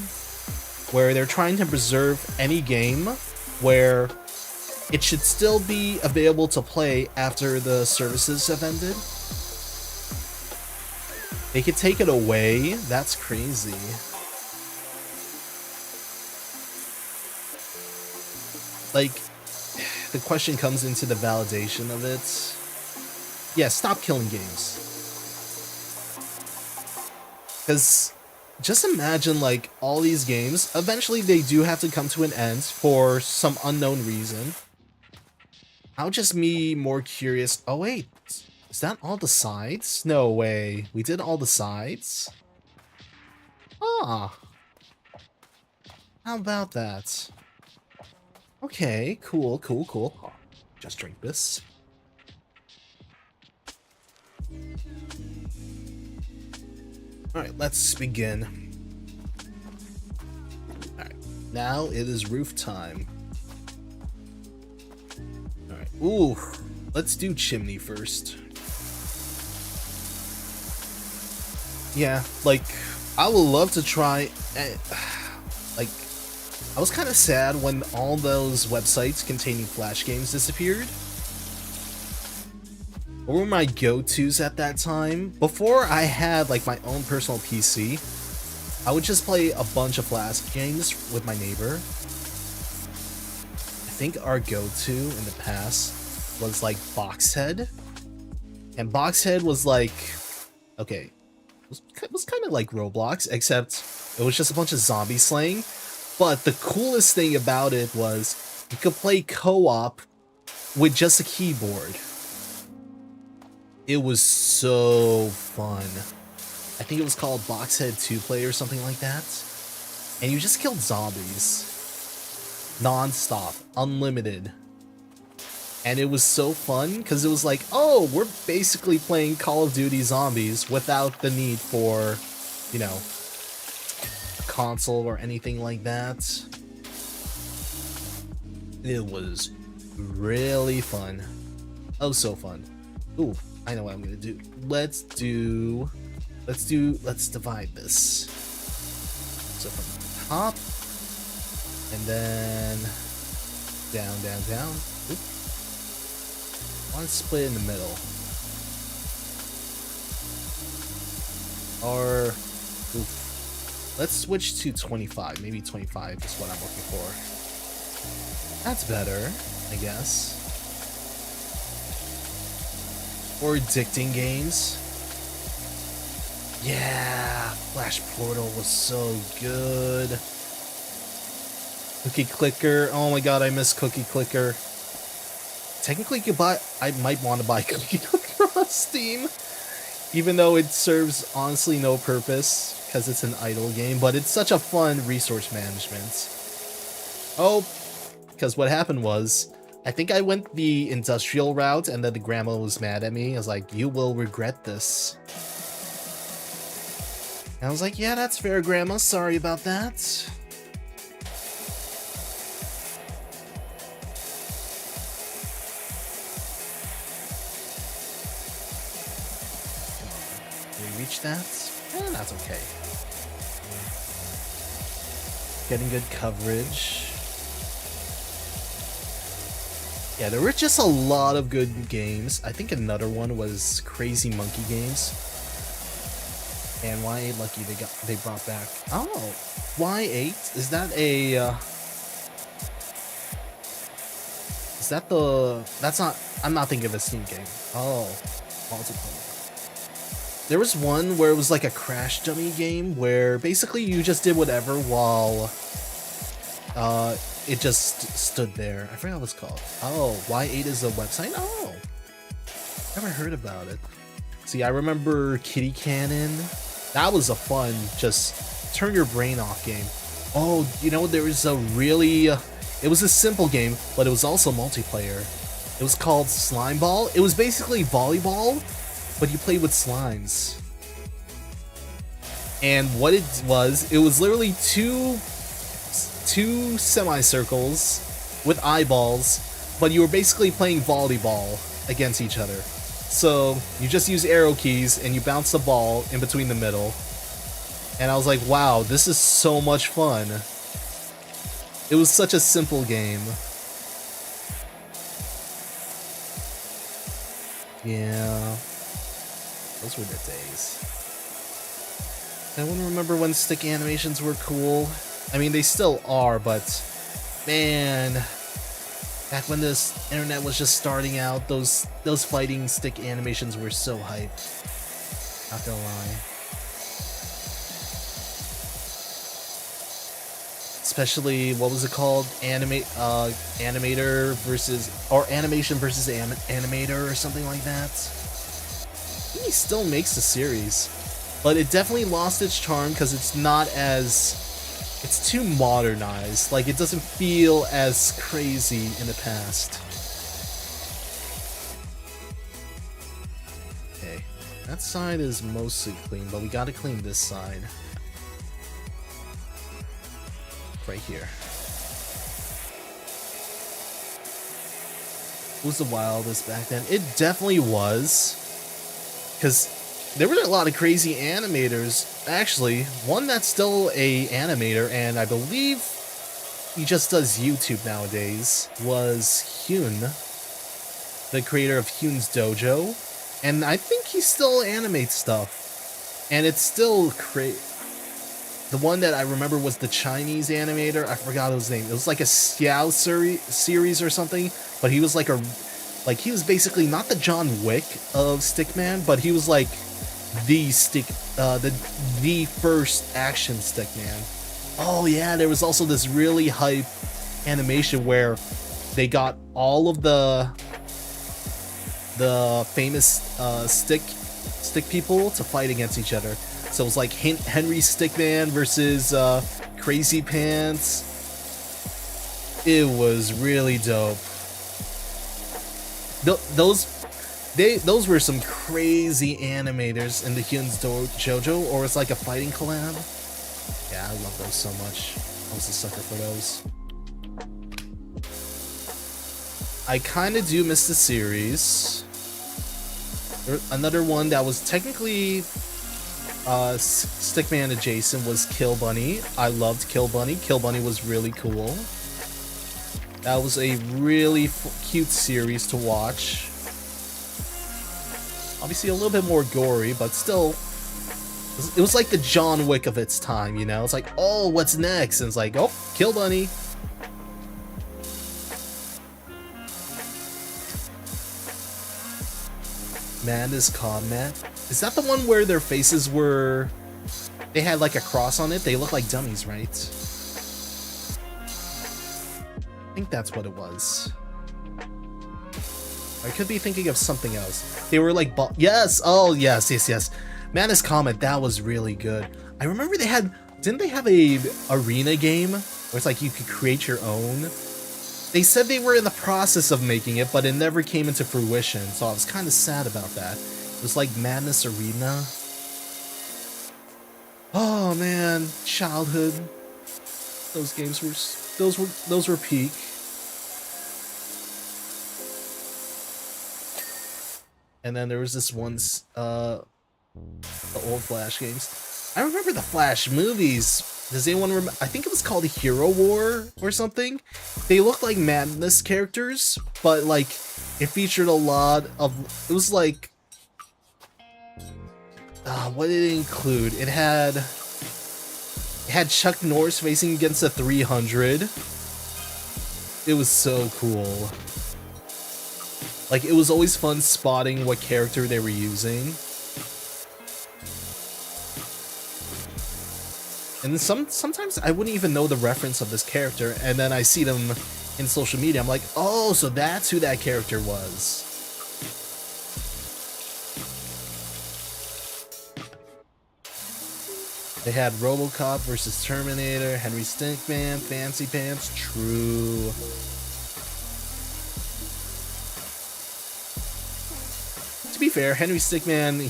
A: Where they're trying to preserve any game where it should still be available to play after the services have ended. They could take it away. That's crazy. Like, the question comes into the validation of it. Yeah, stop killing games. Because Just imagine, like, all these games, eventually they do have to come to an end for some unknown reason. I'll just be more curious. Oh wait, is that all the sides? No way, we did all the sides? Ah, how about that? Okay, cool, cool, cool. Oh, just drink this. Alright, let's begin. Alright, now it is roof time. Alright, ooh, let's do chimney first. Yeah, like, I would love to try, like, I was kind of sad when all those websites containing Flash games disappeared. What were my go-tos at that time? Before I had, like, my own personal PC, I would just play a bunch of Flash games with my neighbor. I think our go-to in the past was, like, Boxhead. And Boxhead was, like, okay, it was kind of like Roblox, except it was just a bunch of zombie slaying. But the coolest thing about it was you could play co-op with just a keyboard. It was so fun. I think it was called Boxhead 2-Play or something like that. And you just killed zombies. Non-stop. Unlimited. And it was so fun because it was like, oh, we're basically playing Call of Duty Zombies without the need for, you know, a console or anything like that. It was really fun. Oh, so fun. Ooh, I know what I'm gonna do. Let's divide this. So from the top, and then down, down, down. Oop. I want to split in the middle. Or, oof. Let's switch to 25. Maybe 25 is what I'm looking for. That's better, I guess. Or addicting games. Yeah, Flash Portal was so good. Cookie Clicker. Oh my god, I miss Cookie Clicker. Technically, you could buy. I might want to buy Cookie Clicker on Steam, even though it serves honestly no purpose because it's an idle game. But it's such a fun resource management. Oh, because what happened was, I think I went the industrial route, and then the grandma was mad at me. I was like, "You will regret this." And I was like, "Yeah, that's fair, grandma. Sorry about that." Reach that? That's okay. Getting good coverage. Yeah, there were just a lot of good games. I think another one was Crazy Monkey Games. And Y8 Lucky they brought back. Oh, Y8? Is that a is that the that's not I'm not thinking of a Steam game. Oh, multiplayer. There was one where it was like a crash dummy game where basically you just did whatever while it just stood there. I forgot what it's called. Oh, Y8 is a website? Oh, never heard about it. See, I remember Kitty Cannon. That was a fun, just turn your brain off game. Oh, you know, there was a really, it was a simple game, but it was also multiplayer. It was called Slime Ball. It was basically volleyball, but you played with slimes. And what it was literally two semicircles with eyeballs, but you were basically playing volleyball against each other. So you just use arrow keys and you bounce the ball in between the middle. And I was like, wow, this is so much fun. It was such a simple game. Yeah. Those were the days. I want to remember when stick animations were cool. I mean, they still are, but man, back when this internet was just starting out, those fighting stick animations were so hyped. Not gonna lie. especially what was it called? Animator versus or animation versus animator or something like that. I think he still makes the series, but it definitely lost its charm because it's not as it's too modernized. Like, it doesn't feel as crazy in the past. Okay, that side is mostly clean, but we gotta clean this side. Right here. It was the wildest back then. It definitely was. Because there were a lot of crazy animators. Actually, one that's still a animator, and I believe he just does YouTube nowadays, was Hyun, the creator of Hyun's Dojo. And I think he still animates stuff. And it's still the one that I remember was the Chinese animator. I forgot his name. It was like a Xiao series or something. But he was like he was basically not the John Wick of Stickman, but he was like the first action Stickman. Oh yeah, there was also this really hype animation where they got all of the famous stick people to fight against each other. So it was like Henry Stickman versus Crazy Pants. It was really dope. Those were some crazy animators in the Hyun's Dojo, or it's like a fighting collab. Yeah, I love those so much. I was a sucker for those. I kind of do miss the series. Another one that was technically Stickman adjacent was Kill Bunny. I loved Kill Bunny. Kill Bunny was really cool. That was a really cute series to watch. Obviously a little bit more gory, but still, it was like the John Wick of its time, you know? It's like, oh, what's next? And it's like, oh, Kill Bunny. Man is Combat. Is that the one where their faces were... They had like a cross on it? They look like dummies, right? I think that's what it was. I could be thinking of something else. They were like... Yes! Oh, yes. Man is Comet, that was really good. I remember they had... Didn't they have a arena game? Where it's like you could create your own? They said they were in the process of making it, but it never came into fruition, so I was kind of sad about that. It was like Madness Arena. Oh man, childhood. Those games were... Those were peak. And then there was this one's, the old Flash games. I remember the Flash movies. Does anyone remember? I think it was called Hero War or something. They looked like Madness characters, but like, it featured a lot of, it was like, what did it include? It had Chuck Norris facing against a 300. It was so cool. Like, it was always fun spotting what character they were using. And sometimes I wouldn't even know the reference of this character, and then I see them in social media. I'm like, oh, so that's who that character was. They had RoboCop versus Terminator, Henry Stickman, Fancy Pants, true. To be fair, Henry Stickman,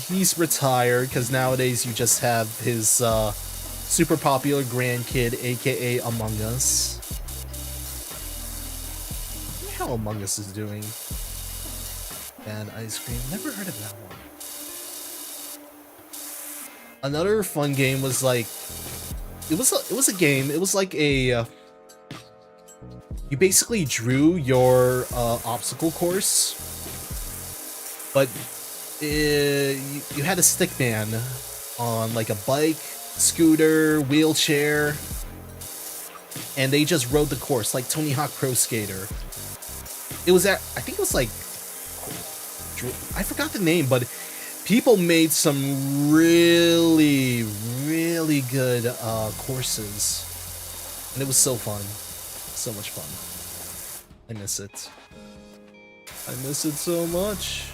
A: he's retired, because nowadays you just have his super popular grandkid, aka Among Us. I wonder how Among Us is doing. Bad Ice Cream, never heard of that one. Another fun game was like, it was a game. It was like a you basically drew your obstacle course, but you had a stickman on like a bike, scooter, wheelchair, and they just rode the course like Tony Hawk Pro Skater. It was I think it was like, I forgot the name, but people made some really, really good courses. And it was so fun. So much fun. I miss it. I miss it so much.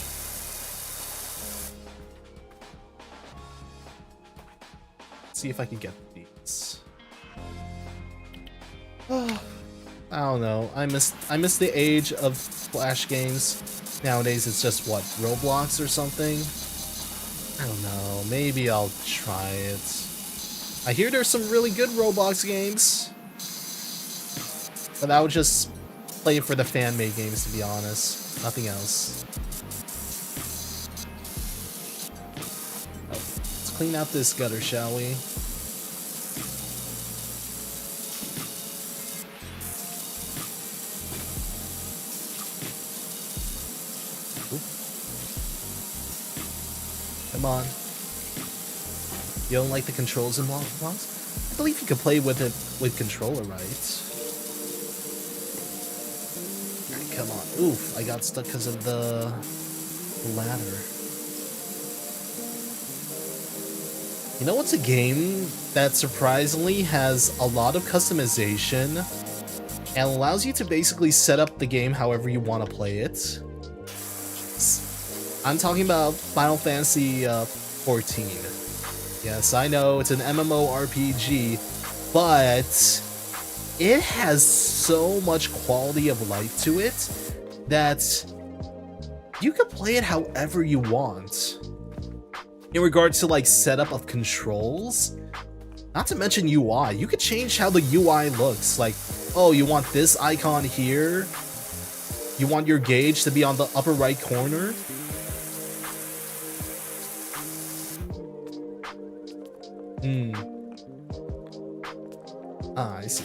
A: Let's see if I can get these. I don't know. I miss the age of Flash games. Nowadays it's just what, Roblox or something? I don't know. Maybe I'll try it. I hear there's some really good Roblox games. But I would just play it for the fan-made games, to be honest. Nothing else. Oh, let's clean out this gutter, shall we? Oop. Come on. You don't like the controls in Roblox? I believe you can play with it with controller, right? Come on. Oof, I got stuck because of the ladder. You know what's a game that surprisingly has a lot of customization and allows you to basically set up the game however you want to play it? I'm talking about Final Fantasy 14. Yes, I know it's an MMORPG, but it has so much quality of life to it that you can play it however you want. In regards to like setup of controls, not to mention UI, you could change how the UI looks. Like, oh, you want this icon here? You want your gauge to be on the upper right corner? I see.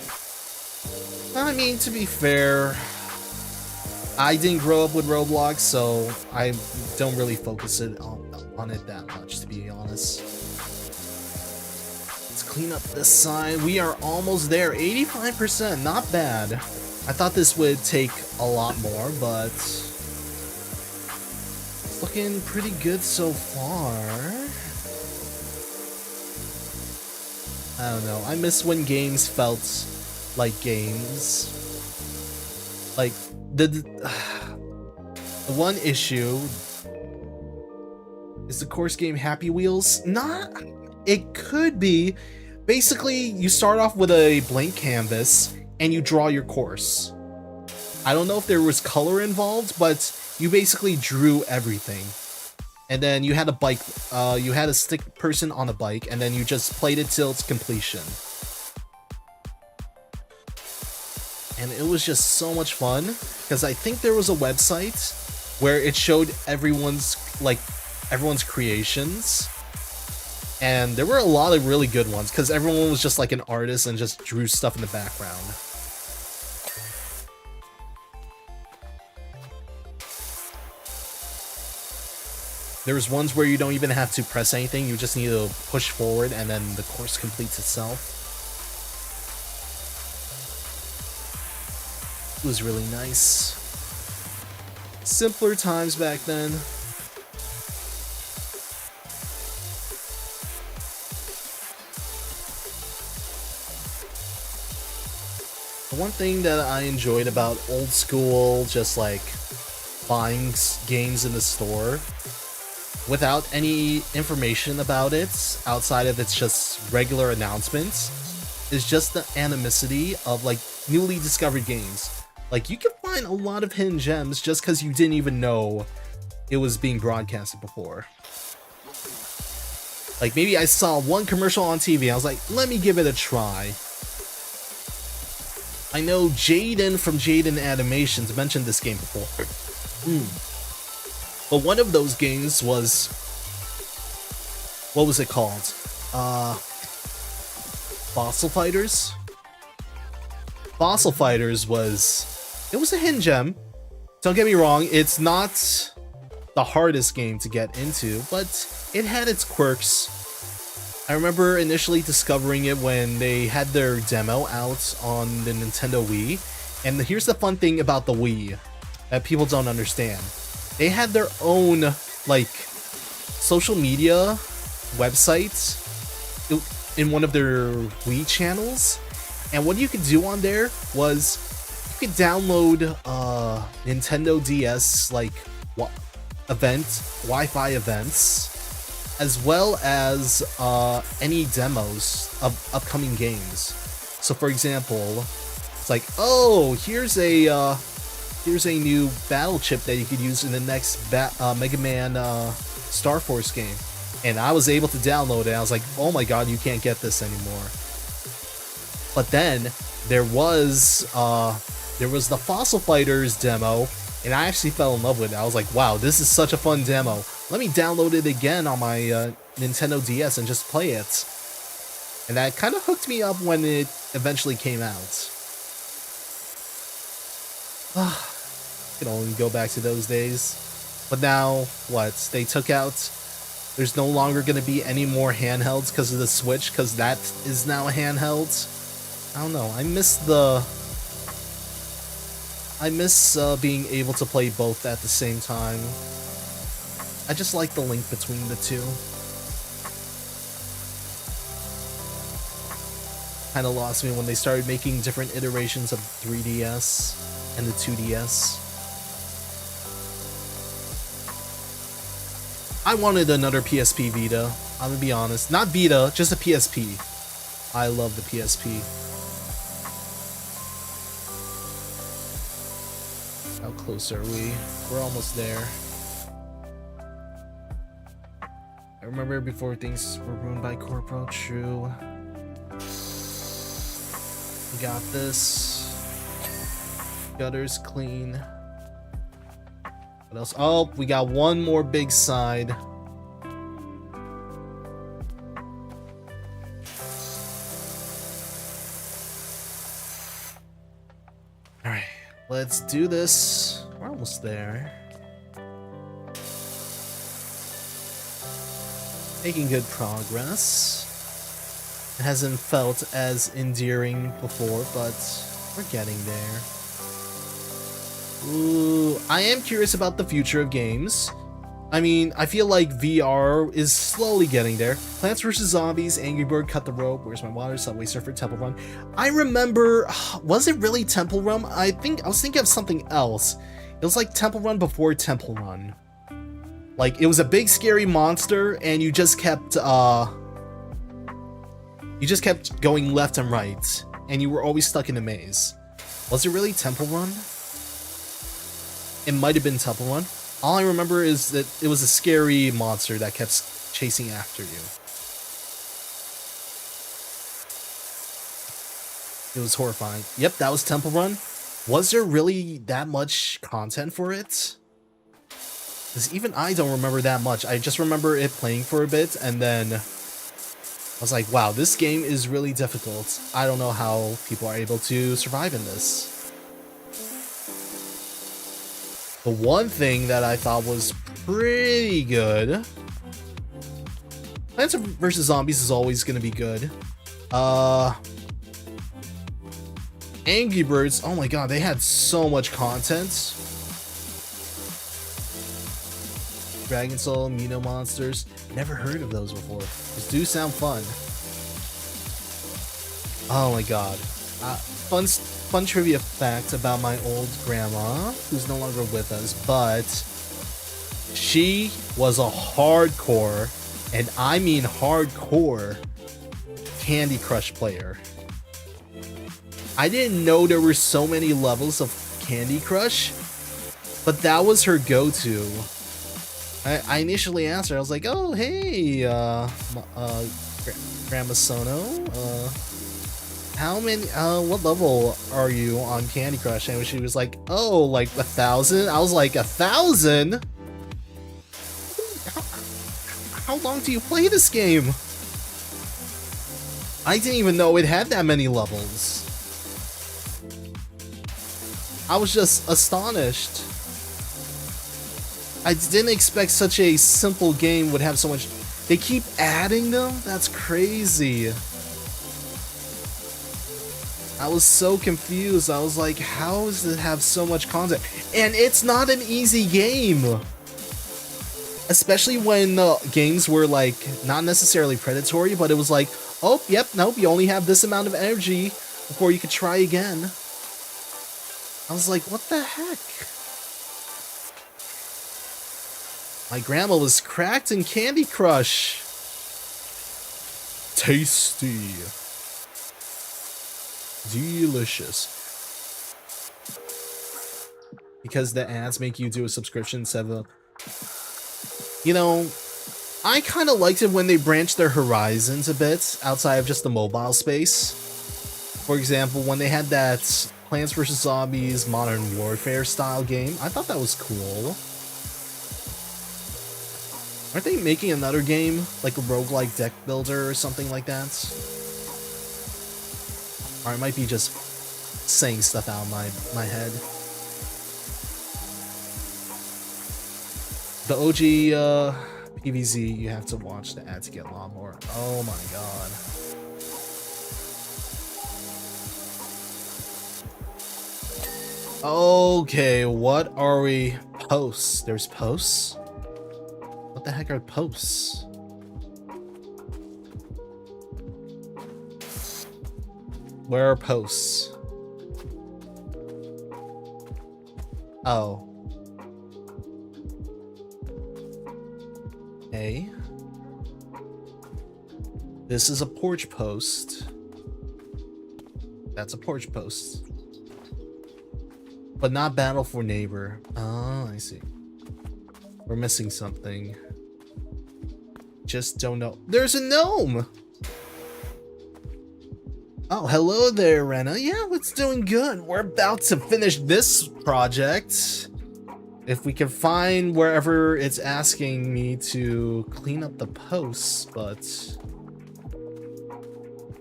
A: I mean, to be fair, I didn't grow up with Roblox, so I don't really focus on it that much, to be honest. Let's clean up this side. We are almost there. 85%, not bad. I thought this would take a lot more, but it's looking pretty good so far. I don't know. I miss when games felt like games. Like the one issue is the course game Happy Wheels. Not. It could be. Basically, you start off with a blank canvas and you draw your course. I don't know if there was color involved, but you basically drew everything. And then you had a bike, you had a stick person on a bike, and then you just played it till its completion. And it was just so much fun, because I think there was a website where it showed everyone's creations. And there were a lot of really good ones, because everyone was just like an artist and just drew stuff in the background. There's ones where you don't even have to press anything, you just need to push forward and then the course completes itself. It was really nice. Simpler times back then. The one thing that I enjoyed about old school, just like buying games in the store, without any information about it, outside of its just regular announcements, is just the animicity of like newly discovered games. Like, you can find a lot of hidden gems just because you didn't even know it was being broadcasted before. Like, maybe I saw one commercial on TV, I was like, let me give it a try. I know Jaden from Jaden Animations mentioned this game before. But one of those games was, what was it called? Fossil Fighters? Fossil Fighters was a hidden gem. Don't get me wrong, it's not the hardest game to get into, but it had its quirks. I remember initially discovering it when they had their demo out on the Nintendo Wii. And here's the fun thing about the Wii that people don't understand. They had their own, like, social media website in one of their Wii channels, and what you could do on there was you could download Nintendo DS like Wi-Fi events, as well as any demos of upcoming games. So for example, it's like, oh, here's a new battle chip that you could use in the next Mega Man Star Force game. And I was able to download it. I was like, oh my god, you can't get this anymore. But then there was the Fossil Fighters demo, and I actually fell in love with it. I was like, wow, this is such a fun demo. Let me download it again on my Nintendo DS and just play it. And that kind of hooked me up when it eventually came out. I can only go back to those days. But now, what? They took out... There's no longer going to be any more handhelds because of the Switch, because that is now a handheld. I don't know. I miss being able to play both at the same time. I just like the link between the two. Kind of lost me when they started making different iterations of 3DS and the 2DS. I wanted another PSP Vita, I'm gonna be honest. Not Vita, just a PSP. I love the PSP. How close are we? We're almost there. I remember before things were ruined by Corpo, true. We got this. Gutter's clean. What else? Oh, we got one more big side. Alright, let's do this. We're almost there. Making good progress. It hasn't felt as endearing before, but we're getting there. Ooh, I am curious about the future of games. I mean, I feel like VR is slowly getting there. Plants vs. Zombies, Angry Bird, Cut the Rope, Where's My Water, Subway Surfer, Temple Run. I remember, was it really Temple Run? I was thinking of something else. It was like Temple Run before Temple Run. Like, it was a big scary monster, and you just kept going left and right, and you were always stuck in a maze. Was it really Temple Run? It might have been Temple Run. All I remember is that it was a scary monster that kept chasing after you. It was horrifying. Yep, that was Temple Run. Was there really that much content for it? Because even I don't remember that much. I just remember it playing for a bit, and then I was like, wow, this game is really difficult. I don't know how people are able to survive in this. The one thing that I thought was pretty good... Plants vs. Zombies is always going to be good. Angry Birds, oh my god, they had so much content. Dragon Soul, Mino Monsters, never heard of those before. These do sound fun. Oh my god. Fun trivia fact about my old grandma, who's no longer with us, but she was a hardcore, and I mean hardcore, Candy Crush player. I didn't know there were so many levels of Candy Crush, but that was her go-to. I initially asked her, I was like, oh, hey, Grandma Sono, how many, what level are you on Candy Crush? And she was like, oh, like 1,000? I was like, 1,000? How long do you play this game? I didn't even know it had that many levels. I was just astonished. I didn't expect such a simple game would have so much. They keep adding them? That's crazy. I was so confused. I was like, how does it have so much content? And it's not an easy game. Especially when games were like not necessarily predatory, but it was like, oh, yep, nope, you only have this amount of energy before you could try again. I was like, what the heck? My grandma was cracked in Candy Crush. Tasty. Delicious. Because the ads make you do a subscription instead of a... You know, I kind of liked it when they branched their horizons a bit outside of just the mobile space. For example, when they had that Plants vs. Zombies Modern Warfare style game, I thought that was cool. Aren't they making another game, like a roguelike deck builder or something like that? Or I might be just saying stuff out of my head. The OG PVZ, you have to watch the ad to get a lot more. Oh my god. Okay, what are we? Posts. There's posts? What the heck are posts? Where are posts? Oh. Okay. This is a porch post. That's a porch post. But not battle for neighbor. Oh, I see. We're missing something. Just don't know. There's a gnome! Oh, hello there, Rena. Yeah, it's doing good. We're about to finish this project. If we can find wherever it's asking me to clean up the posts, but...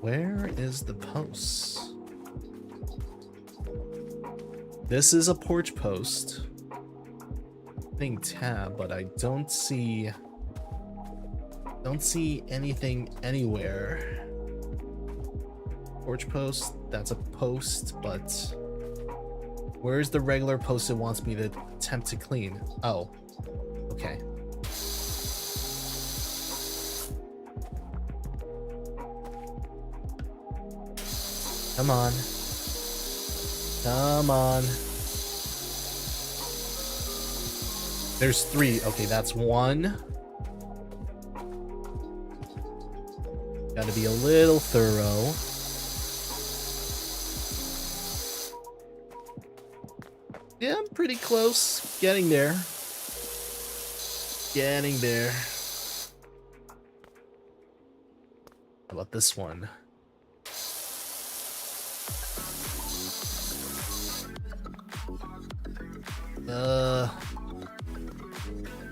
A: Where is the posts? This is a porch post. Thing tab, but I don't see anything anywhere. Porch post, that's a post, but where's the regular post it wants me to attempt to clean? Oh, okay. Come on. Come on. There's 3. Okay, that's 1. Gotta be a little thorough. Yeah, I'm pretty close. Getting there. Getting there. How about this one?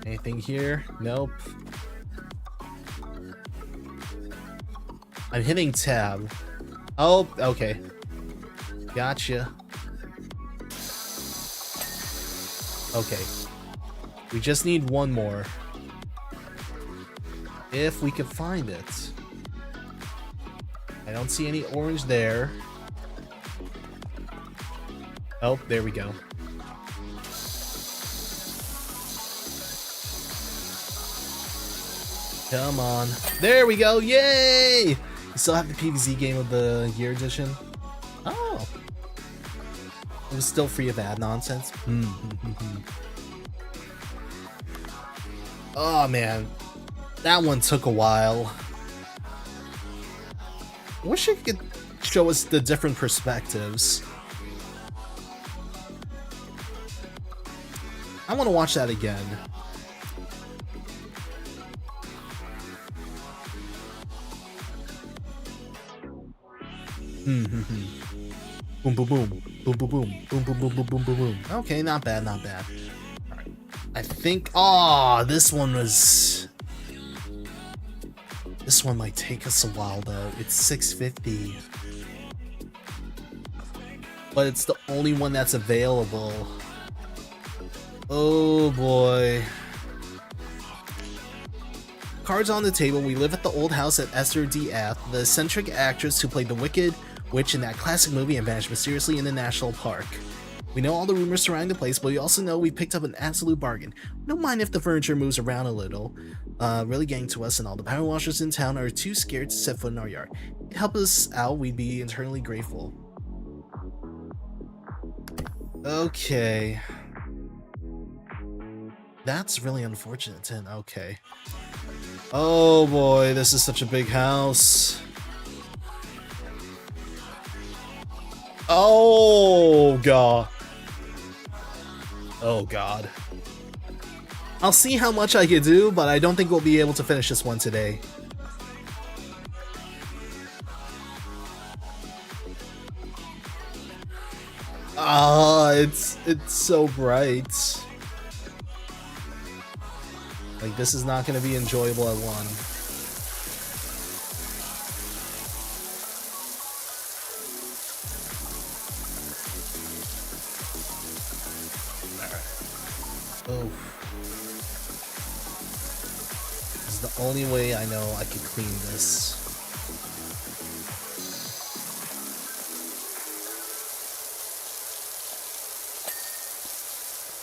A: Anything here? Nope. I'm hitting tab. Oh, okay. Gotcha. Okay. We just need one more. If we can find it. I don't see any orange there. Oh, there we go. Come on. There we go. Yay! You still have the PVZ Game of the Year edition? Oh. It was still free of ad nonsense. Oh man. That one took a while. I wish it could show us the different perspectives. I want to watch that again. Boom, boom, boom, boom, boom, boom, boom, boom, boom, boom, boom, boom, boom. Okay, not bad, not bad. All right. I think. Oh, this one was. This one might take us a while though. It's 650, but it's the only one that's available. Oh boy. Cards on the table. We live at the old house at Esther D. F., the eccentric actress who played the Wicked Witch in that classic movie and vanished mysteriously in the national park. We know all the rumors surrounding the place, but we also know we picked up an absolute bargain. We don't mind if the furniture moves around a little. Really getting to us, and all the power washers in town are too scared to set foot in our yard. If you help us out, we'd be eternally grateful. Okay. That's really unfortunate, Tin. Okay. Oh boy, this is such a big house. Oh god. Oh god. I'll see how much I can do, but I don't think we'll be able to finish this one today. Ah, it's so bright. Like, this is not going to be enjoyable at one. Oh. This is the only way I know I can clean this.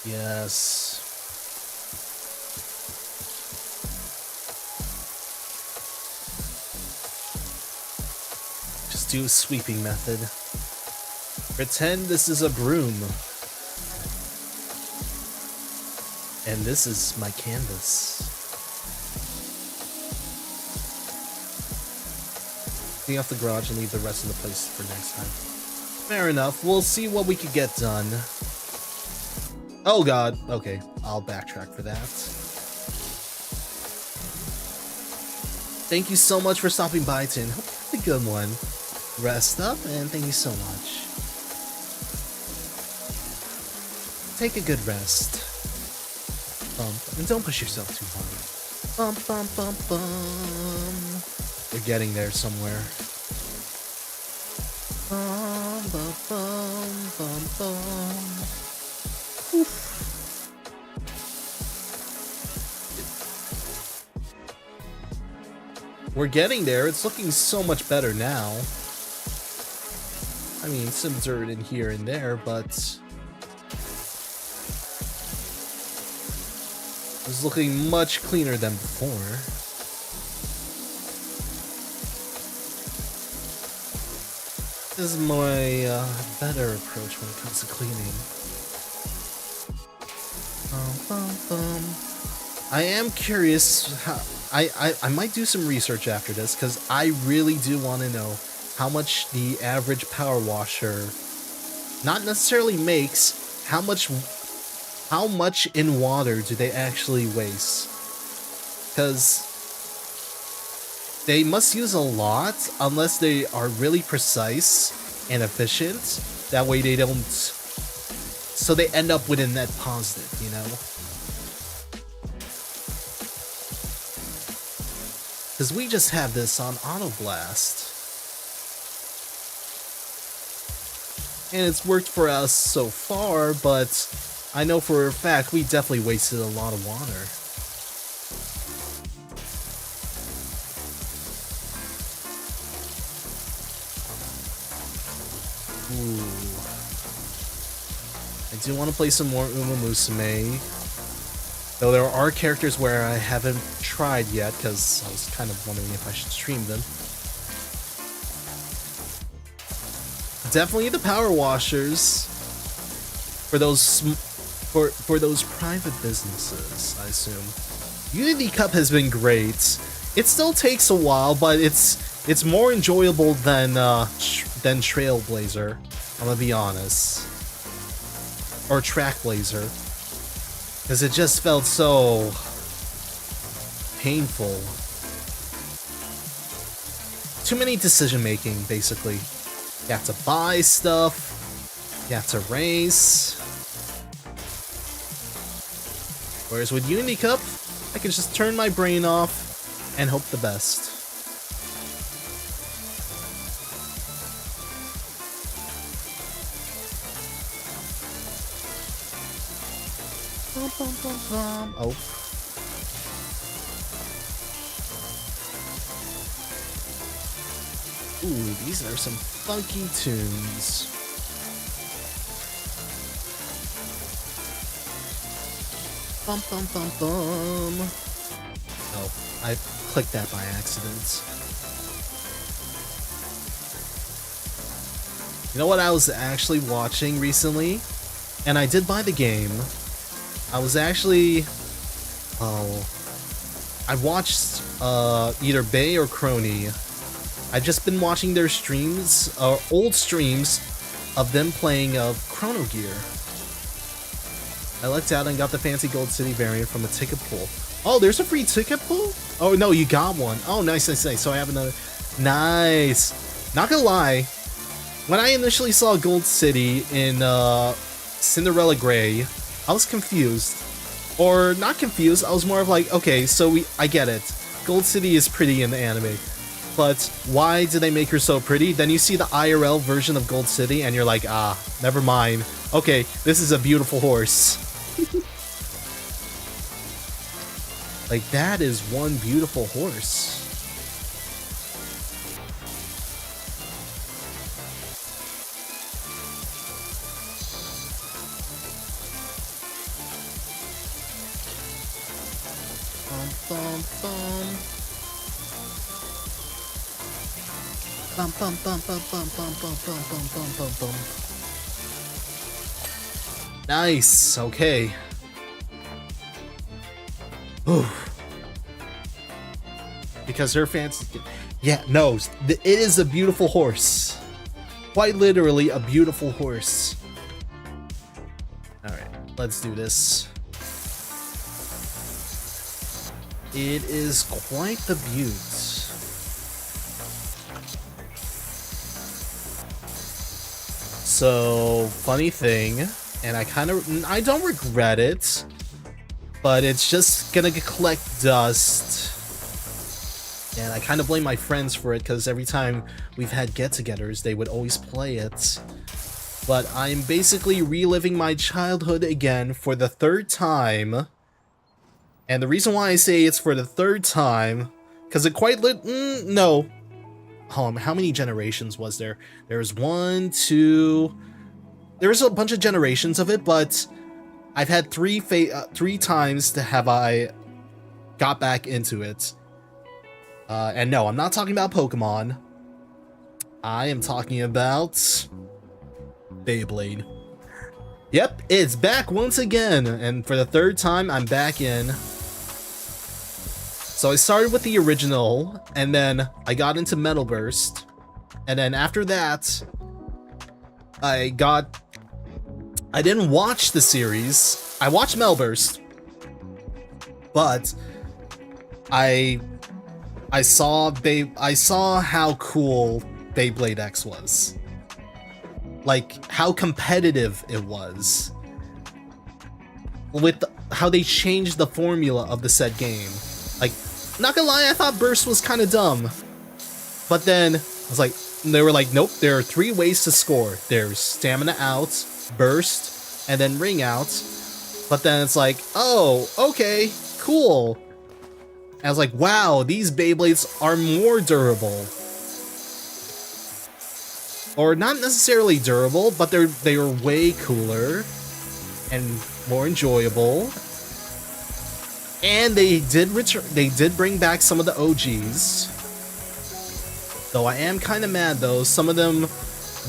A: Yes. Just do a sweeping method. Pretend this is a broom. And this is my canvas. Clean off the garage and leave the rest of the place for next time. Fair enough. We'll see what we could get done. Oh god. Okay, I'll backtrack for that. Thank you so much for stopping by, Tin. Hope you have a good one. Rest up, and thank you so much. Take a good rest. And don't push yourself too hard. We're getting there somewhere. We're getting there. It's looking so much better now. I mean, some dirt in here and there, but it's looking much cleaner than before. This is my better approach when it comes to cleaning. I am curious how I might do some research after this, because I really do want to know how much the average power washer not necessarily makes, how much in water do they actually waste? Because they must use a lot unless they are really precise and efficient. That way they don't, so they end up with a net positive, you know? Because we just have this on Auto Blast. And it's worked for us so far, but I know for a fact we definitely wasted a lot of water. Ooh. I do want to play some more Uma Musume. Though there are characters where I haven't tried yet, because I was kind of wondering if I should stream them. Definitely the power washers for those for those private businesses, I assume. Unity Cup has been great. It still takes a while, but it's more enjoyable than Trailblazer. I'm gonna be honest, or Trackblazer, because it just felt so painful. Too many decision making, basically. You have to buy stuff, you have to race. Whereas with Unity Cup, I can just turn my brain off and hope the best. Oh. Ooh, these are some funky tunes. Bum bum bum bum. Oh, I clicked that by accident. You know what I was actually watching recently? And I did buy the game. I was actually... Oh... I watched either Bay or Crony. I've just been watching their streams, old streams, of them playing Chrono Gear. I lucked out and got the fancy Gold City variant from a ticket pool. Oh, there's a free ticket pool? Oh, no, you got one. Oh, nice, nice, nice. So I have another... Nice. Not gonna lie, when I initially saw Gold City in Cinderella Grey, I was confused. Or not confused, I was more of like, okay, so I get it. Gold City is pretty in the anime. But why did they make her so pretty? Then you see the IRL version of Gold City and you're like, ah, never mind. Okay, this is a beautiful horse. Like, that is one beautiful horse. Bum, bum. Bum, bum, bum, bum, bum, bum, bum, bum, bum, bum, bum, bum. Nice, okay. Ooh. Because her fans... Yeah, no, it is a beautiful horse. Quite literally a beautiful horse. Alright, let's do this. It is quite the beaut. So, funny thing, and I don't regret it, but it's just gonna collect dust. And I kind of blame my friends for it, because every time we've had get-togethers, they would always play it. But I'm basically reliving my childhood again for the third time. And the reason why I say it's for the third time, because it quite no. How many generations was there? There's one, two... There's a bunch of generations of it, but I've had three times to have I got back into it. And no, I'm not talking about Pokemon. I am talking about Beyblade. Yep, it's back once again, and for the third time, I'm back in. So I started with the original, and then I got into Metal Burst, and then after that, I didn't watch the series. I watched Metal Burst, but I saw how cool Beyblade X was. Like, how competitive it was. With how they changed the formula of the said game. Like, not gonna lie, I thought Burst was kind of dumb. But then, I was like, they were like, nope, there are 3 ways to score. There's Stamina out, Burst, and then Ring out. But then it's like, oh, okay, cool. And I was like, wow, these Beyblades are more durable. Or not necessarily durable, but they are way cooler and more enjoyable. And they did bring back some of the OGs. Though I am kind of mad though, some of them,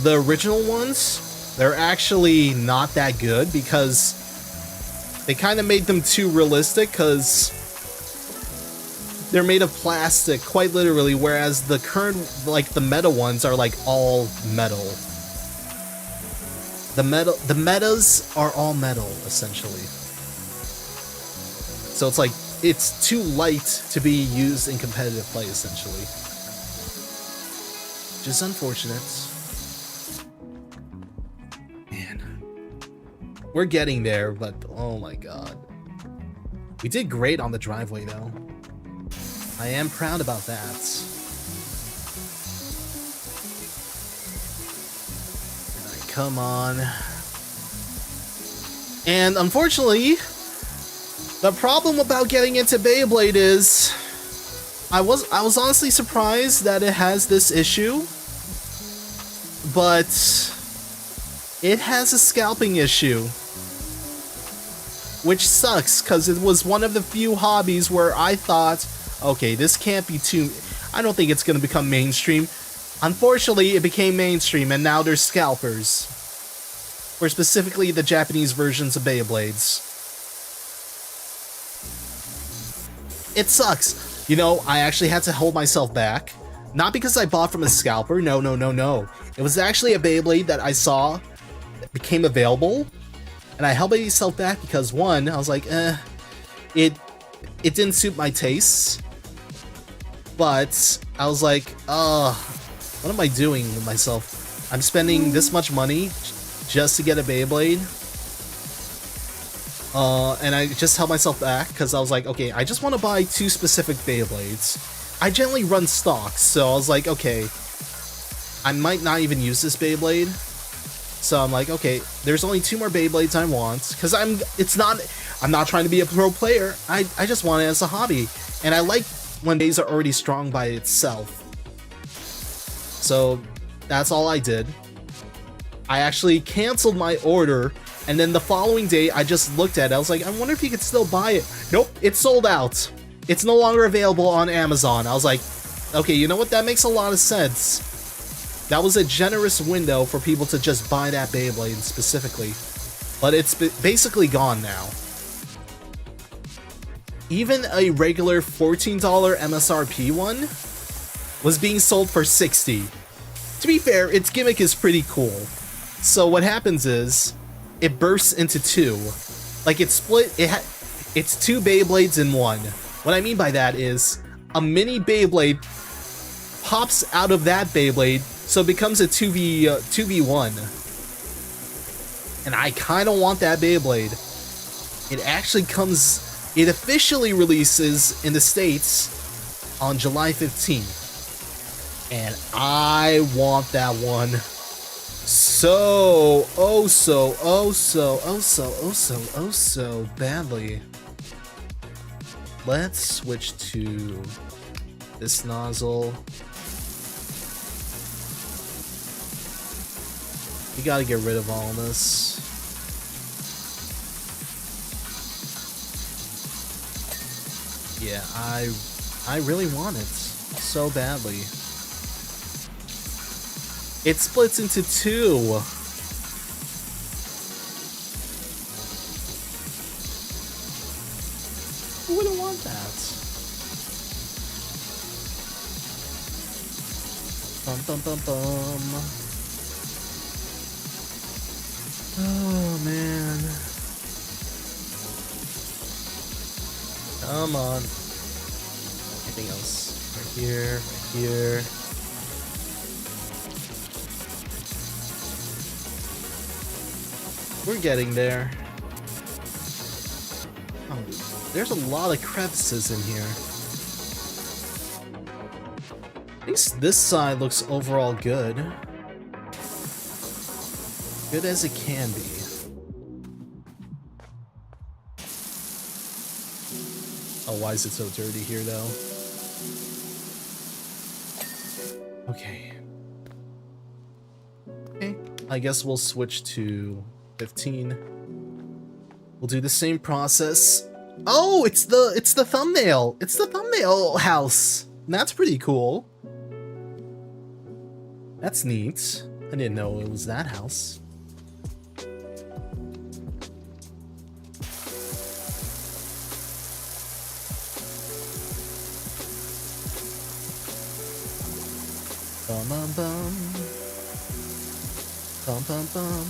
A: the original ones, they're actually not that good because they kind of made them too realistic because they're made of plastic, quite literally, whereas the current, like, the meta ones are, like, all metal. The metas are all metal, essentially. So it's like, it's too light to be used in competitive play, essentially. Which is unfortunate. Man. We're getting there, but oh my god. We did great on the driveway, though. I am proud about that. Come on. And unfortunately, the problem about getting into Beyblade is I was honestly surprised that it has this issue, but it has a scalping issue. which sucks because it was one of the few hobbies where I thought, okay, this can't be too... I don't think it's going to become mainstream. Unfortunately, it became mainstream, and now there's scalpers. Or specifically the Japanese versions of Beyblades. It sucks. You know, I actually had to hold myself back. Not because I bought from a scalper, no. It was actually a Beyblade that I saw that became available, and I held myself back because, one, I was like, it didn't suit my tastes, but I was like, what am I doing with myself? I'm spending this much money just to get a Beyblade, and I just held myself back because I was like, okay, I just want to buy 2 specific Beyblades. I generally run stocks, so I was like, okay, I might not even use this Beyblade. So I'm like, okay, there's only 2 more Beyblades I want, because I'm not trying to be a pro player. I just want it as a hobby, and I like when days are already strong by itself. So that's all I did. I actually canceled my order, and then the following day I just looked at it. I was like, I wonder if you could still buy it. Nope, it's sold out. It's no longer available on Amazon. I was like, okay, you know what? That makes a lot of sense. That was a generous window for people to just buy that Beyblade specifically. But it's basically gone now. Even a regular $14 MSRP one was being sold for $60. To be fair, its gimmick is pretty cool. So what happens is, it bursts into 2. Like, it's split, it's 2 Beyblades in one. What I mean by that is, a mini Beyblade pops out of that Beyblade, so it becomes a 2v1. And I kind of want that Beyblade. It officially releases in the States on July 15th. And I want that one so badly. Let's switch to this nozzle. We gotta get rid of all this. Yeah, I really want it so badly. It splits into 2. Who wouldn't want that? Bum bum bum bum. Oh man. Come on. Anything else? Right here, right here. We're getting there. Oh, there's a lot of crevices in here. At least this side looks overall good. Good as it can be. Oh, why is it so dirty here, though? Okay. Okay, I guess we'll switch to 15. We'll do the same process. Oh, it's the thumbnail. It's the thumbnail house. That's pretty cool. That's neat. I didn't know it was that house. Bum bum bum. Bum bum bum.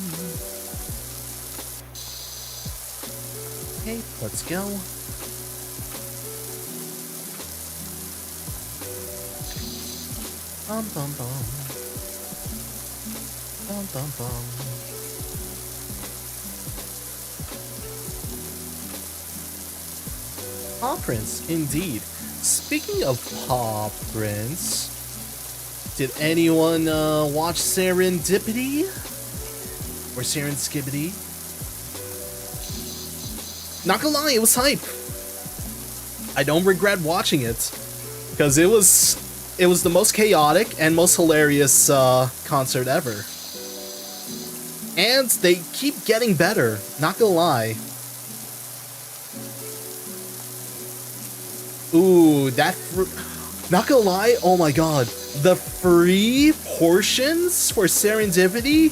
A: Okay, let's go. Bum bum bum. Bum bum bum. Paw prints, indeed. Speaking of paw prints, did anyone watch Serendipity? Or Serenskibity? Not gonna lie, it was hype. I don't regret watching it, because it was the most chaotic and most hilarious concert ever. And they keep getting better, not gonna lie. Ooh, that not gonna lie, oh my god, the free portions for Serendipity,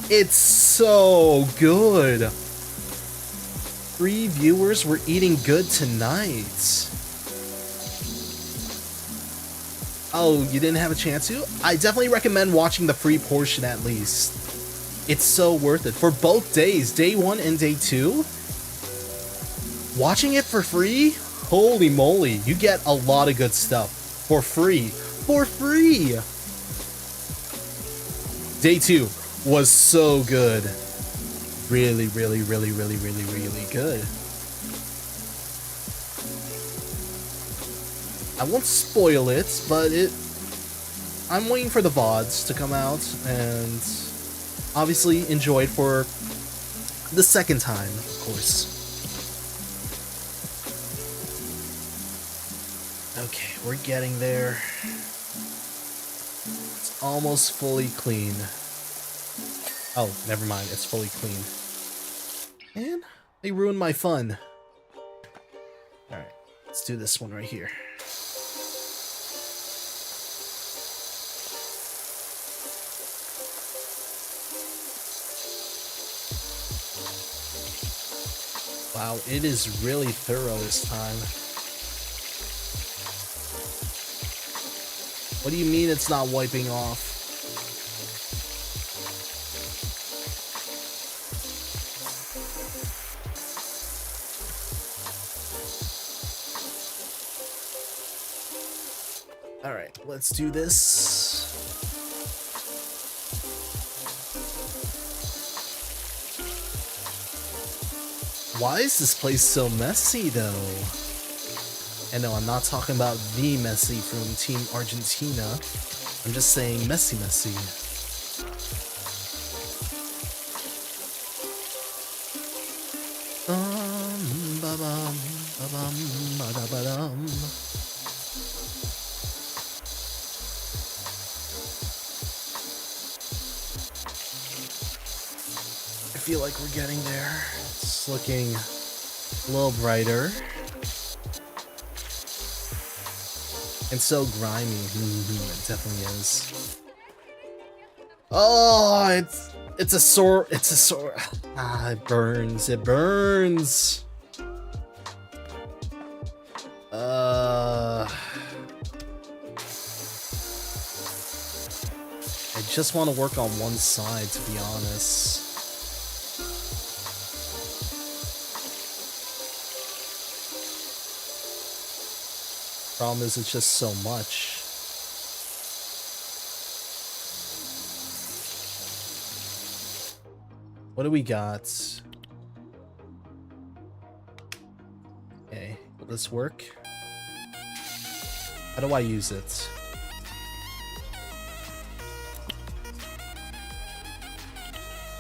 A: it's so good. Free viewers were eating good tonight. Oh, you didn't have a chance to? I definitely recommend watching the free portion at least. It's so worth it. For both days, day 1 and day 2, watching it for free, holy moly, you get a lot of good stuff. For free. For free! Day 2 was so good. Really, really, really, really, really, really good. I won't spoil it, but I'm waiting for the VODs to come out and obviously enjoy it for the second time, of course. Okay, we're getting there. It's almost fully clean. Oh, never mind, it's fully clean. And they ruined my fun. Alright, let's do this one right here. Wow, it is really thorough this time. What do you mean it's not wiping off? Alright, let's do this. Why is this place so messy, though? And no, I'm not talking about the Messi from Team Argentina. I'm just saying messy. I feel like we're getting there. It's looking a little brighter. And so grimy. It definitely is. Oh, it's a sore. Ah, it burns. It burns. I just want to work on one side, to be honest. Problem is, it's just so much. What do we got? Okay, will this work? How do I use it?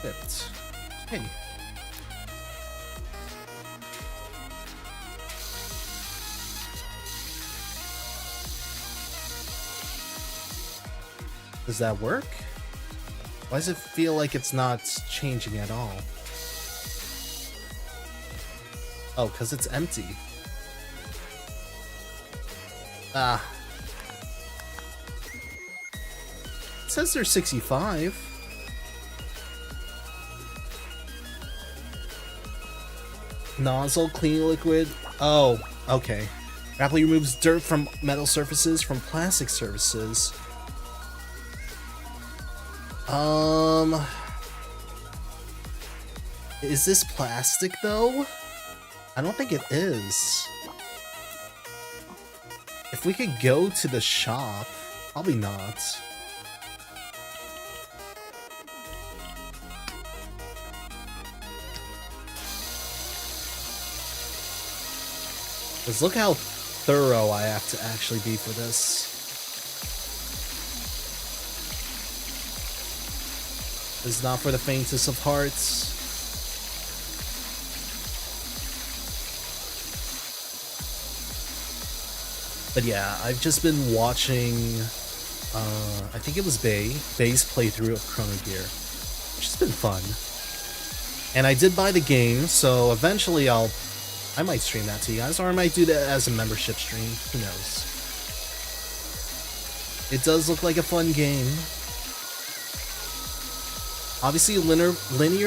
A: Fit. Hey. Does that work? Why does it feel like it's not changing at all? Oh, because it's empty. Ah. It says there's 65. Nozzle, clean liquid. Oh, okay. Rapidly removes dirt from metal surfaces, from plastic surfaces. Is this plastic though? I don't think it is. If we could go to the shop, probably not. Because look how thorough I have to actually be for this. It's not for the faintest of hearts. But yeah, I've just been watching, I think it was Bay's playthrough of Chrono Gear, which has been fun. And I did buy the game, so eventually I'll I might stream that to you guys, or I might do that as a membership stream. Who knows? It does look like a fun game. Obviously, linear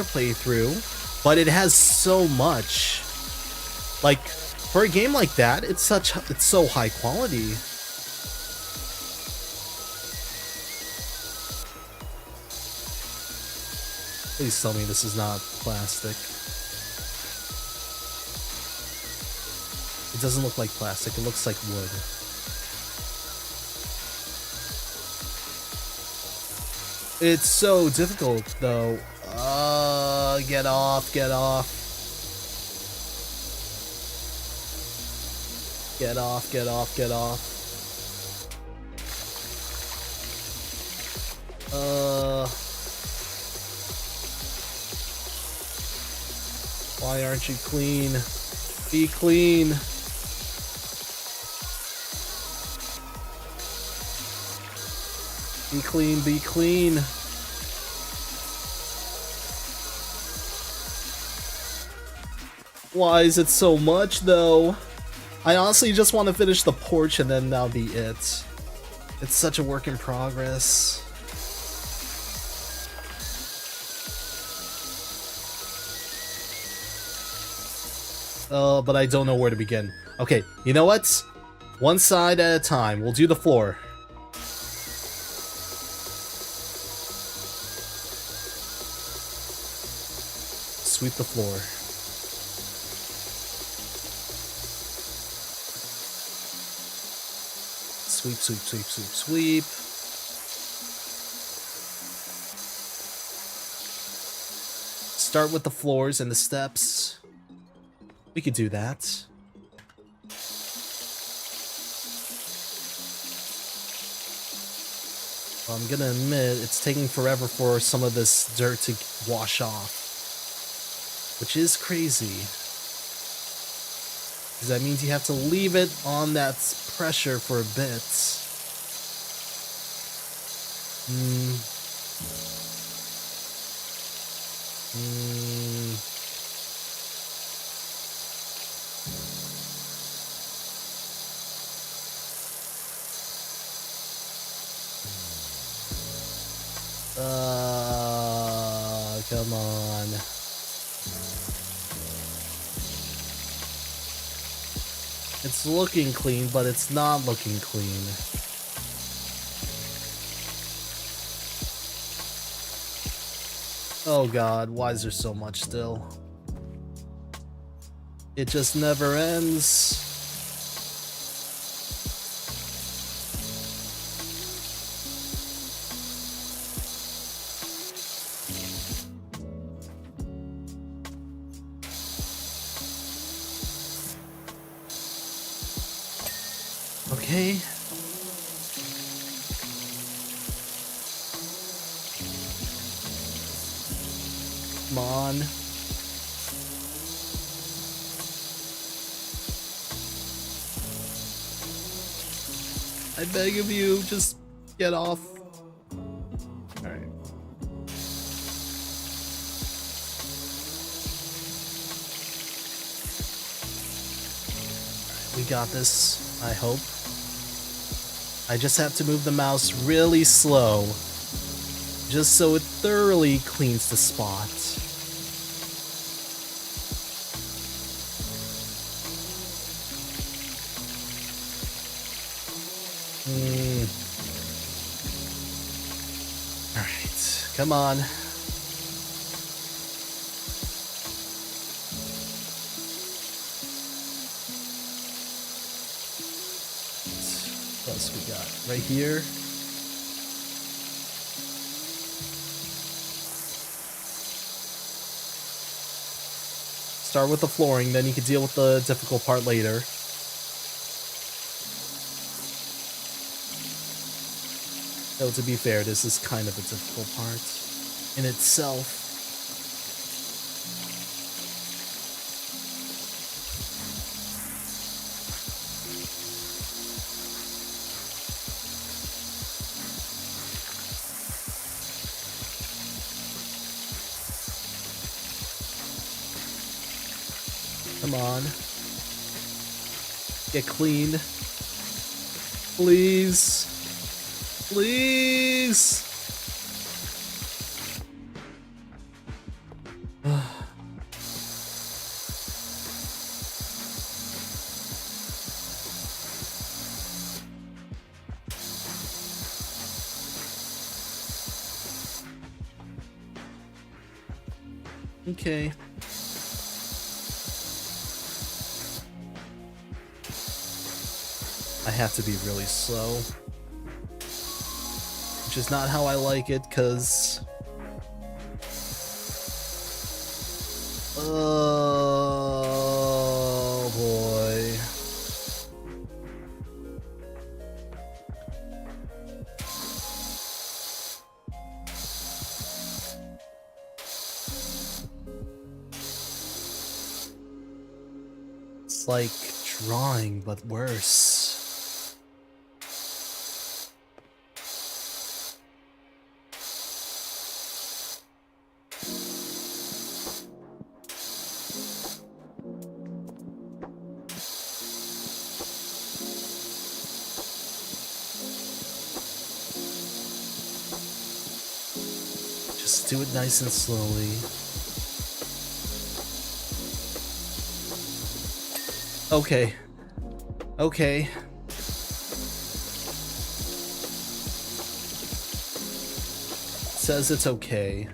A: playthrough, but it has so much. Like, for a game like that, it's so high quality. Please tell me this is not plastic. It doesn't look like plastic, it looks like wood. It's so difficult, though. Get off, get off. Get off, get off, get off. Why aren't you clean? Be clean. Be clean, be clean. Why is it so much, though? I honestly just want to finish the porch and then that'll be it. It's such a work in progress. But I don't know where to begin. Okay, you know what? One side at a time. We'll do the floor. Sweep the floor. Sweep, sweep, sweep, sweep, sweep. Start with the floors and the steps. We could do that. Well, I'm gonna admit it's taking forever for some of this dirt to wash off, which is crazy. Because that means you have to leave it on that pressure for a bit. Come on. It's looking clean, but it's not looking clean. Oh god, why is there so much still? It just never ends. Okay. Come on. I beg of you, just get off. Alright. We got this, I hope. I just have to move the mouse really slow, just so it thoroughly cleans the spot. Alright, come on. What else we got? Right here. Start with the flooring, then you can deal with the difficult part later. Though to be fair, this is kind of a difficult part in itself. Come on. Get clean. Please. Please. Okay. I have to be really slow. Which is not how I like it, cause... oh boy. It's like drawing, but worse. Just do it nice and slowly. Okay. Okay. Says it's okay.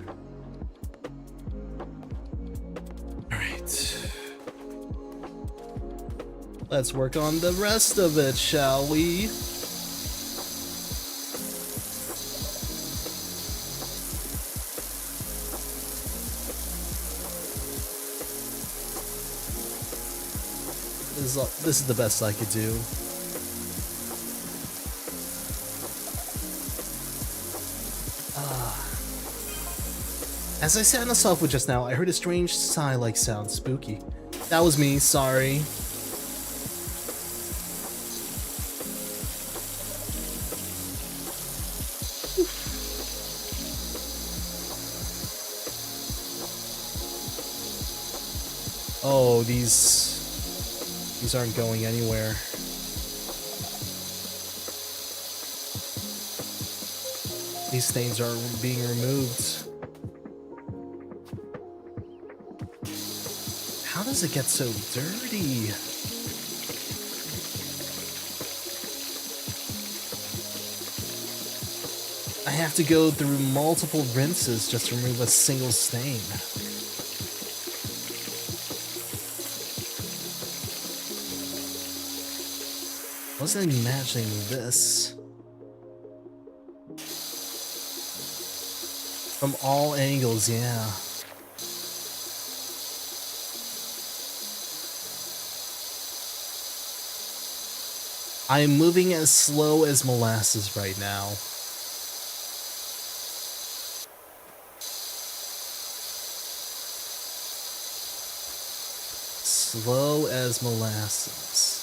A: Alright. Let's work on the rest of it, shall we? This is the best I could do. As I sat on the sofa just now, I heard a strange sigh-like sound. Spooky. That was me, sorry. Oh, these aren't going anywhere. These stains are being removed. How does it get so dirty? I have to go through multiple rinses just to remove a single stain. Wasn't imagining this. From all angles, yeah. I am moving as slow as molasses right now. Slow as molasses.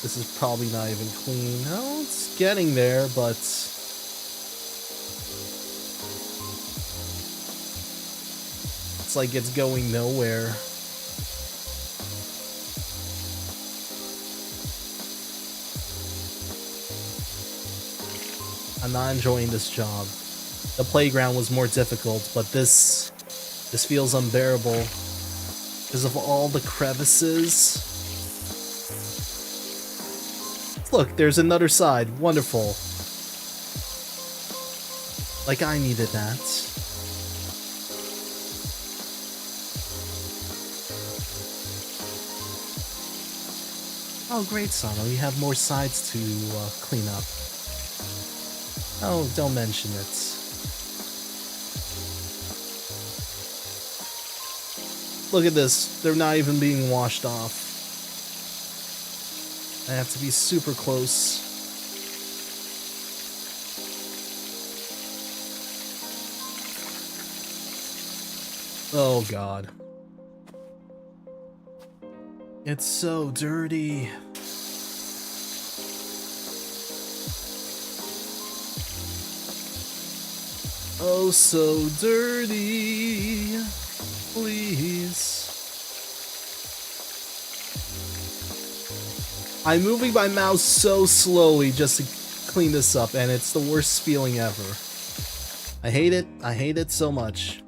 A: This is probably not even clean. Oh, it's getting there, but... it's like it's going nowhere. I'm not enjoying this job. The playground was more difficult, but this feels unbearable because of all the crevices. Look, there's another side. Wonderful. Like I needed that. Oh, great, Sono. You have more sides to clean up. Oh, don't mention it. Look at this. They're not even being washed off. I have to be super close. Oh god. It's so dirty. Oh, so dirty. Please. I'm moving my mouse so slowly just to clean this up, and it's the worst feeling ever. I hate it. I hate it so much.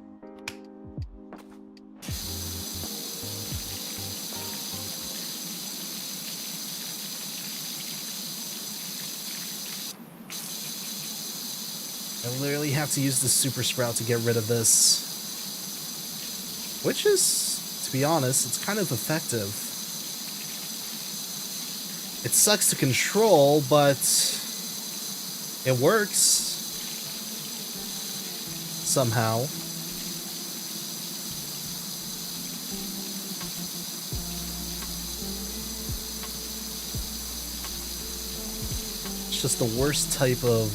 A: I literally have to use the super sprout to get rid of this. Which is, to be honest, it's kind of effective. It sucks to control, but it works. Somehow. It's just the worst type of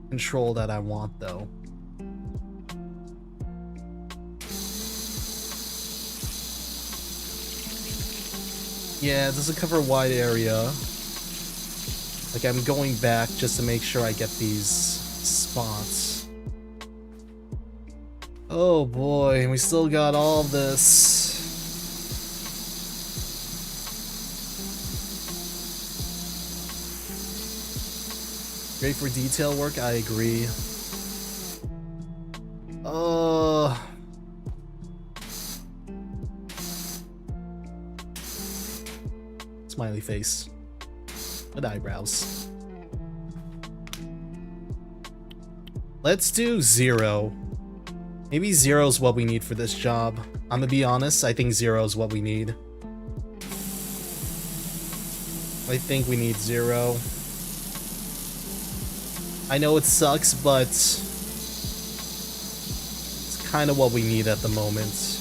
A: control that I want, though. Yeah, it doesn't cover a wide area. Like, I'm going back just to make sure I get these spots. Oh boy, we still got all this. Great for detail work, I agree. Smiley face. With eyebrows. Let's do 0. Maybe 0 is what we need for this job. I'm gonna be honest, I think 0 is what we need. I think we need 0. I know it sucks, but it's kind of what we need at the moment.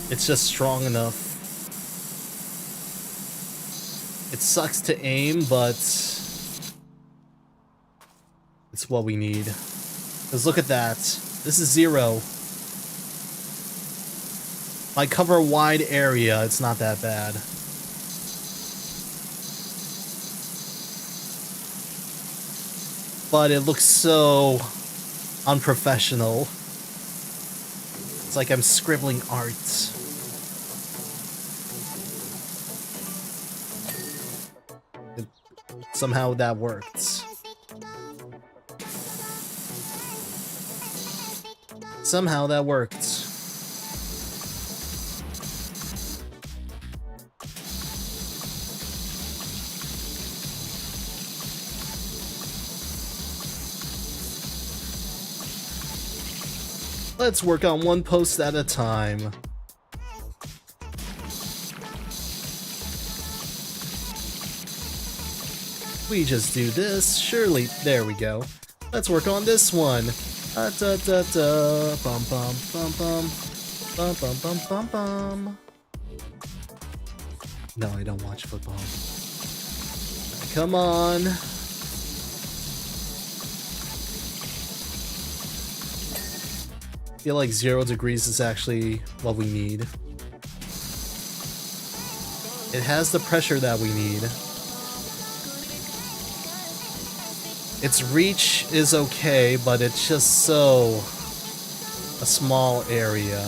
A: It's just strong enough. It sucks to aim, but it's what we need. Because look at that. This is 0. If I cover a wide area, it's not that bad. But it looks so unprofessional. It's like I'm scribbling art. Somehow that worked. Somehow that worked. Let's work on one post at a time. We just do this, surely. There we go. Let's work on this one. Da da da, bum bum bum bum, bum bum bum bum bum. No, I don't watch football. Come on. I feel like 0 degrees is actually what we need. It has the pressure that we need. Its reach is okay, but it's just so a small area.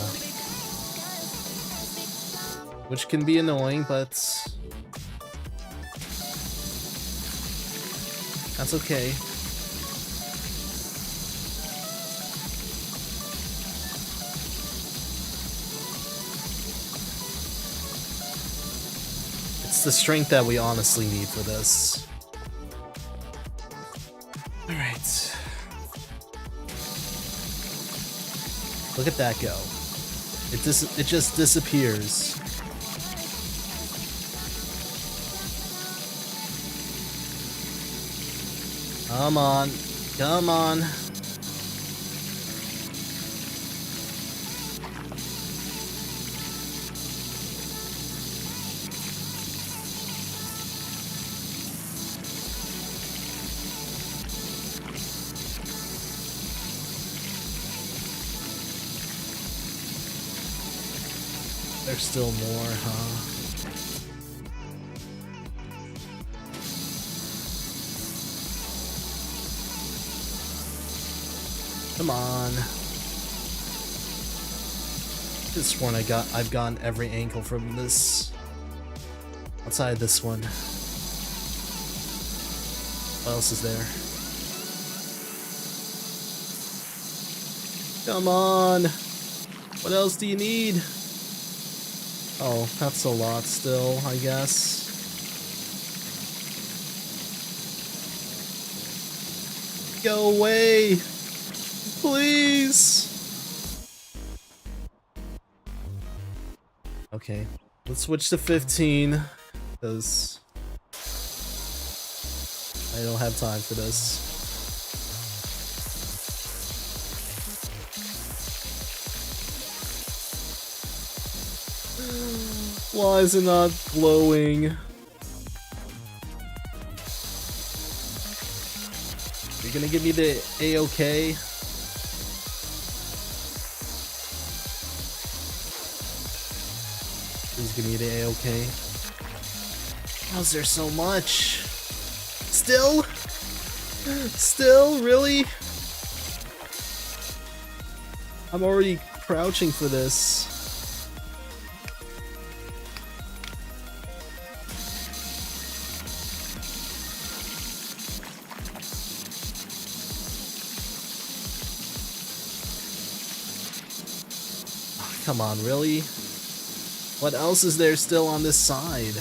A: Which can be annoying, but that's okay. It's the strength that we honestly need for this. Alright. Look at that go. It just disappears. Come on. Come on. There's still more, huh? Come on. This one I've gotten every angle from this. Outside this one. What else is there? Come on! What else do you need? Oh, that's a lot still, I guess. Go away! Please! Okay, let's switch to 15, because I don't have time for this. Why is it not glowing? You're gonna give me the A-OK? Please give me the A-OK. How's there so much? Still? Still? Really? I'm already crouching for this. Come on, really? What else is there still on this side?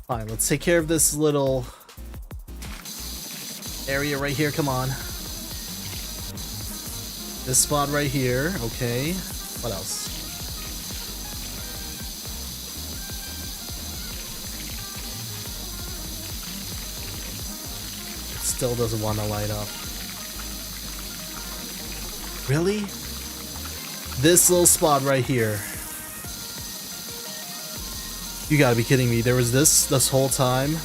A: Fine, let's take care of this little area right here, come on. This spot right here, okay. What else? Still doesn't want to light up. Really? This little spot right here. You gotta be kidding me. There was this whole time.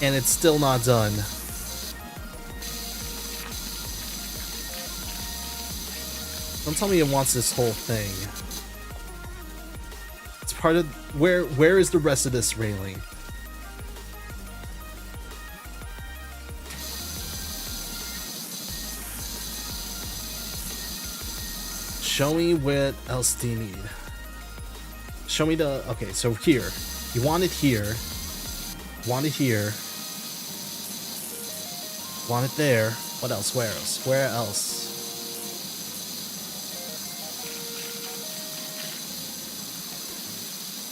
A: And it's still not done. Don't tell me it wants this whole thing. Part of where is the rest of this railing? Show me what else do you need? Show me the okay, so here. You want it here. Want it here. Want it there. What else? Where else? Where else?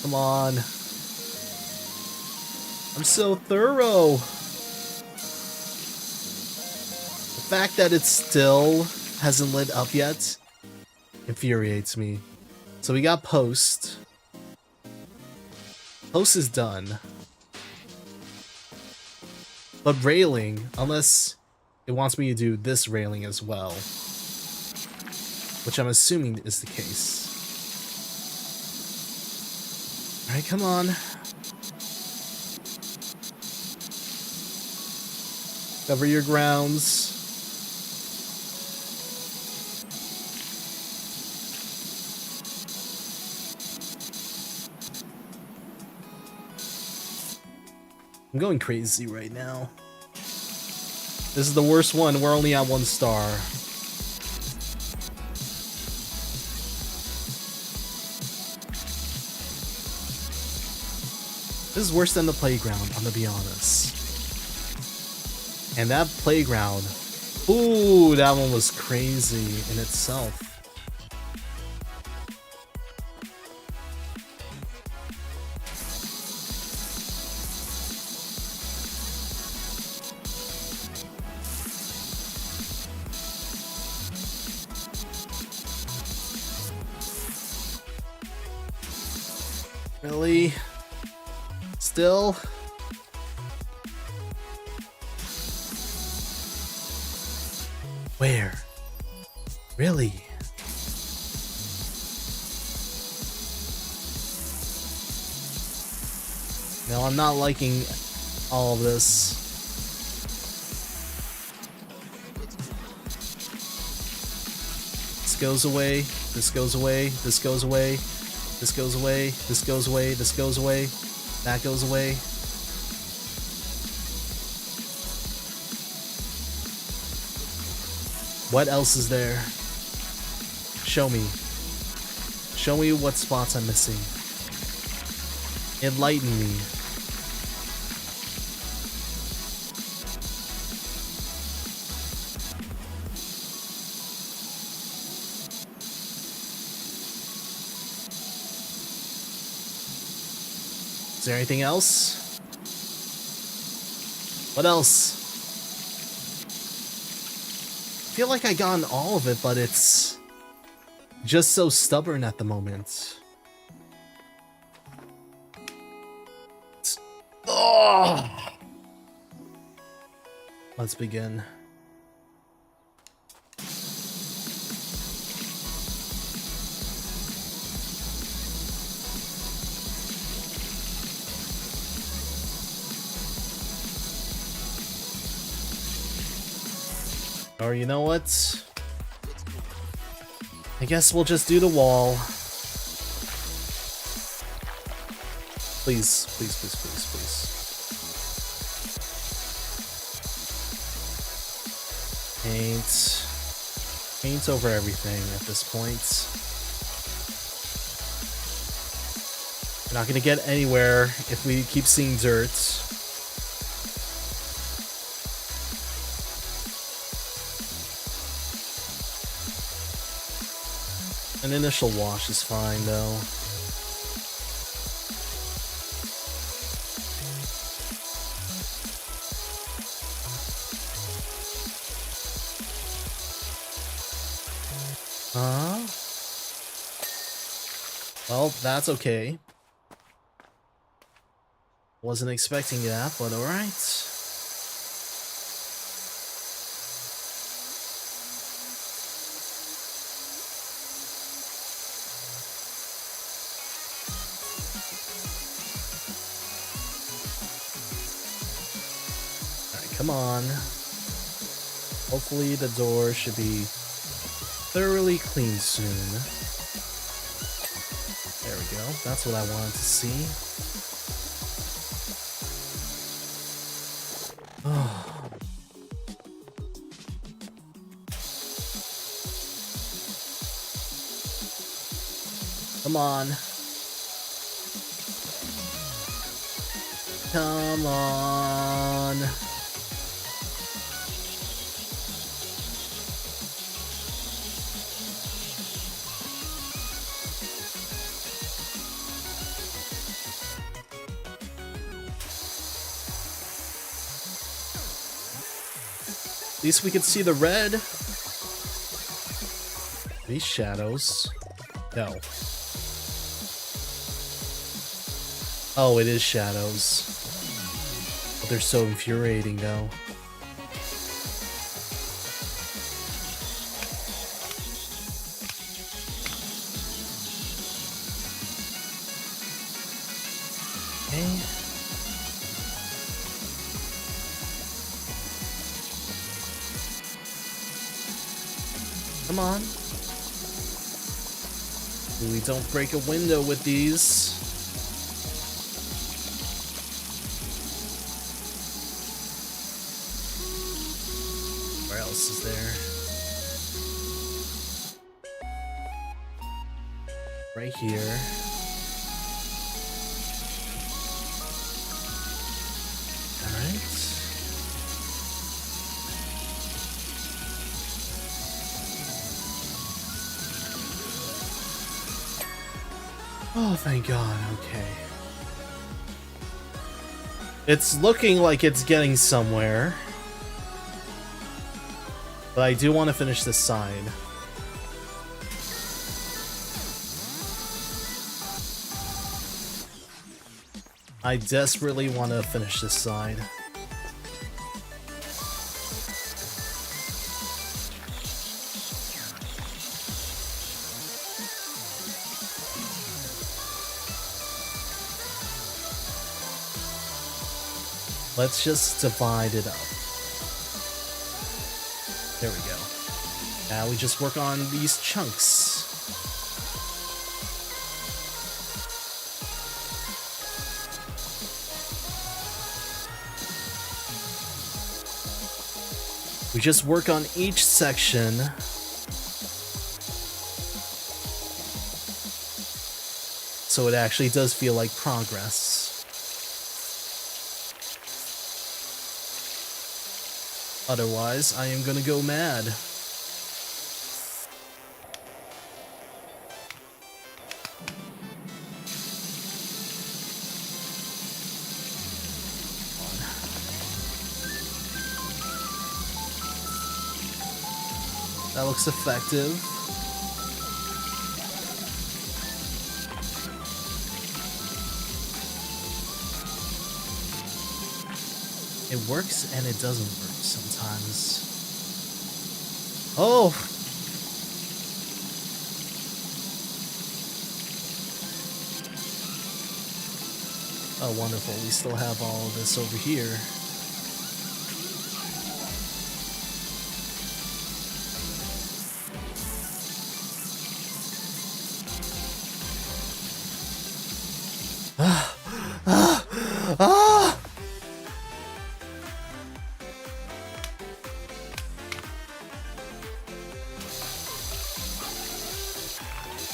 A: Come on. I'm so thorough. The fact that it still hasn't lit up yet infuriates me. So we got post. Post is done. But railing, unless it wants me to do this railing as well. Which I'm assuming is the case. Alright, come on. Cover your grounds. I'm going crazy right now. This is the worst one. We're only at 1 star. This is worse than the playground, I'm gonna be honest. And that playground, ooh, that one was crazy in itself. Really? Still? Where? Really? No, I'm not liking all of this. This goes away, this goes away, this goes away, this goes away, this goes away, this goes away, that goes away. What else is there? Show me. Show me what spots I'm missing. Enlighten me. Is there anything else? What else? I feel like I got all of it, but it's just so stubborn at the moment. Oh! Let's begin. Or you know what? I guess we'll just do the wall. Please, please, please, please, please. Paint. Paint over everything at this point. We're not gonna get anywhere if we keep seeing dirt. An initial wash is fine, though. Well, that's okay. Wasn't expecting that, but alright. Come on. Hopefully the door should be thoroughly clean soon. There we go. That's what I wanted to see. Oh. Come on. Come on. At least we can see the red. These shadows. No. Oh, it is shadows. But they're so infuriating though. Okay. Come on. We don't break a window with these. Where else is there? Right here. Alright. Oh, thank God, okay. It's looking like it's getting somewhere. But I do want to finish this side. I desperately want to finish this side. Let's just divide it up. There we go. Now we just work on these chunks. We just work on each section. So it actually does feel like progress. Otherwise, I am gonna go mad. That looks effective. It works and it doesn't work sometimes. Oh! Oh, wonderful. We still have all of this over here.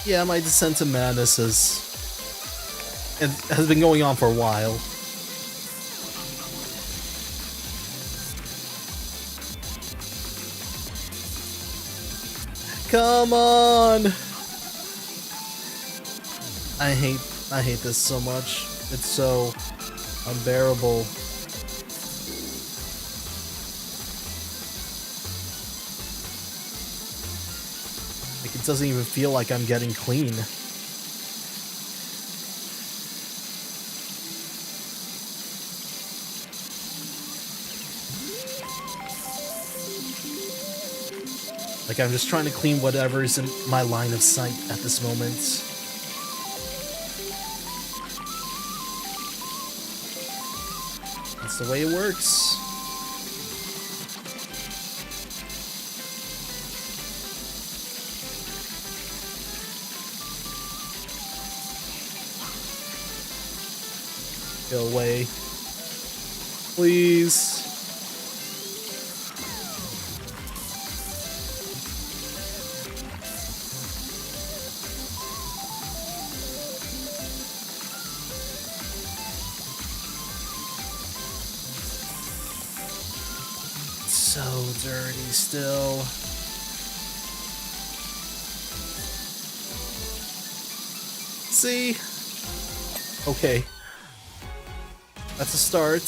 A: Yeah, my descent to madness has been going on for a while. Come on! I hate this so much. It's so unbearable. Like, it doesn't even feel like I'm getting clean. Like, I'm just trying to clean whatever is in my line of sight at this moment. That's the way it works. Go away. Please. So dirty still. See? Okay. That's a start.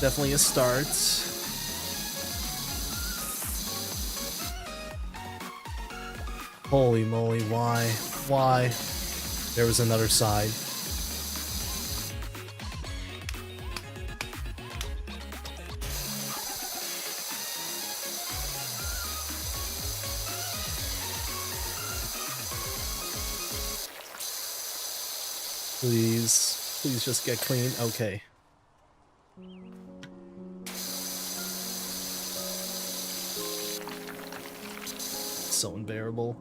A: Definitely a start. Holy moly, why? Why? There was another side. Please, please just get clean. Okay. So unbearable.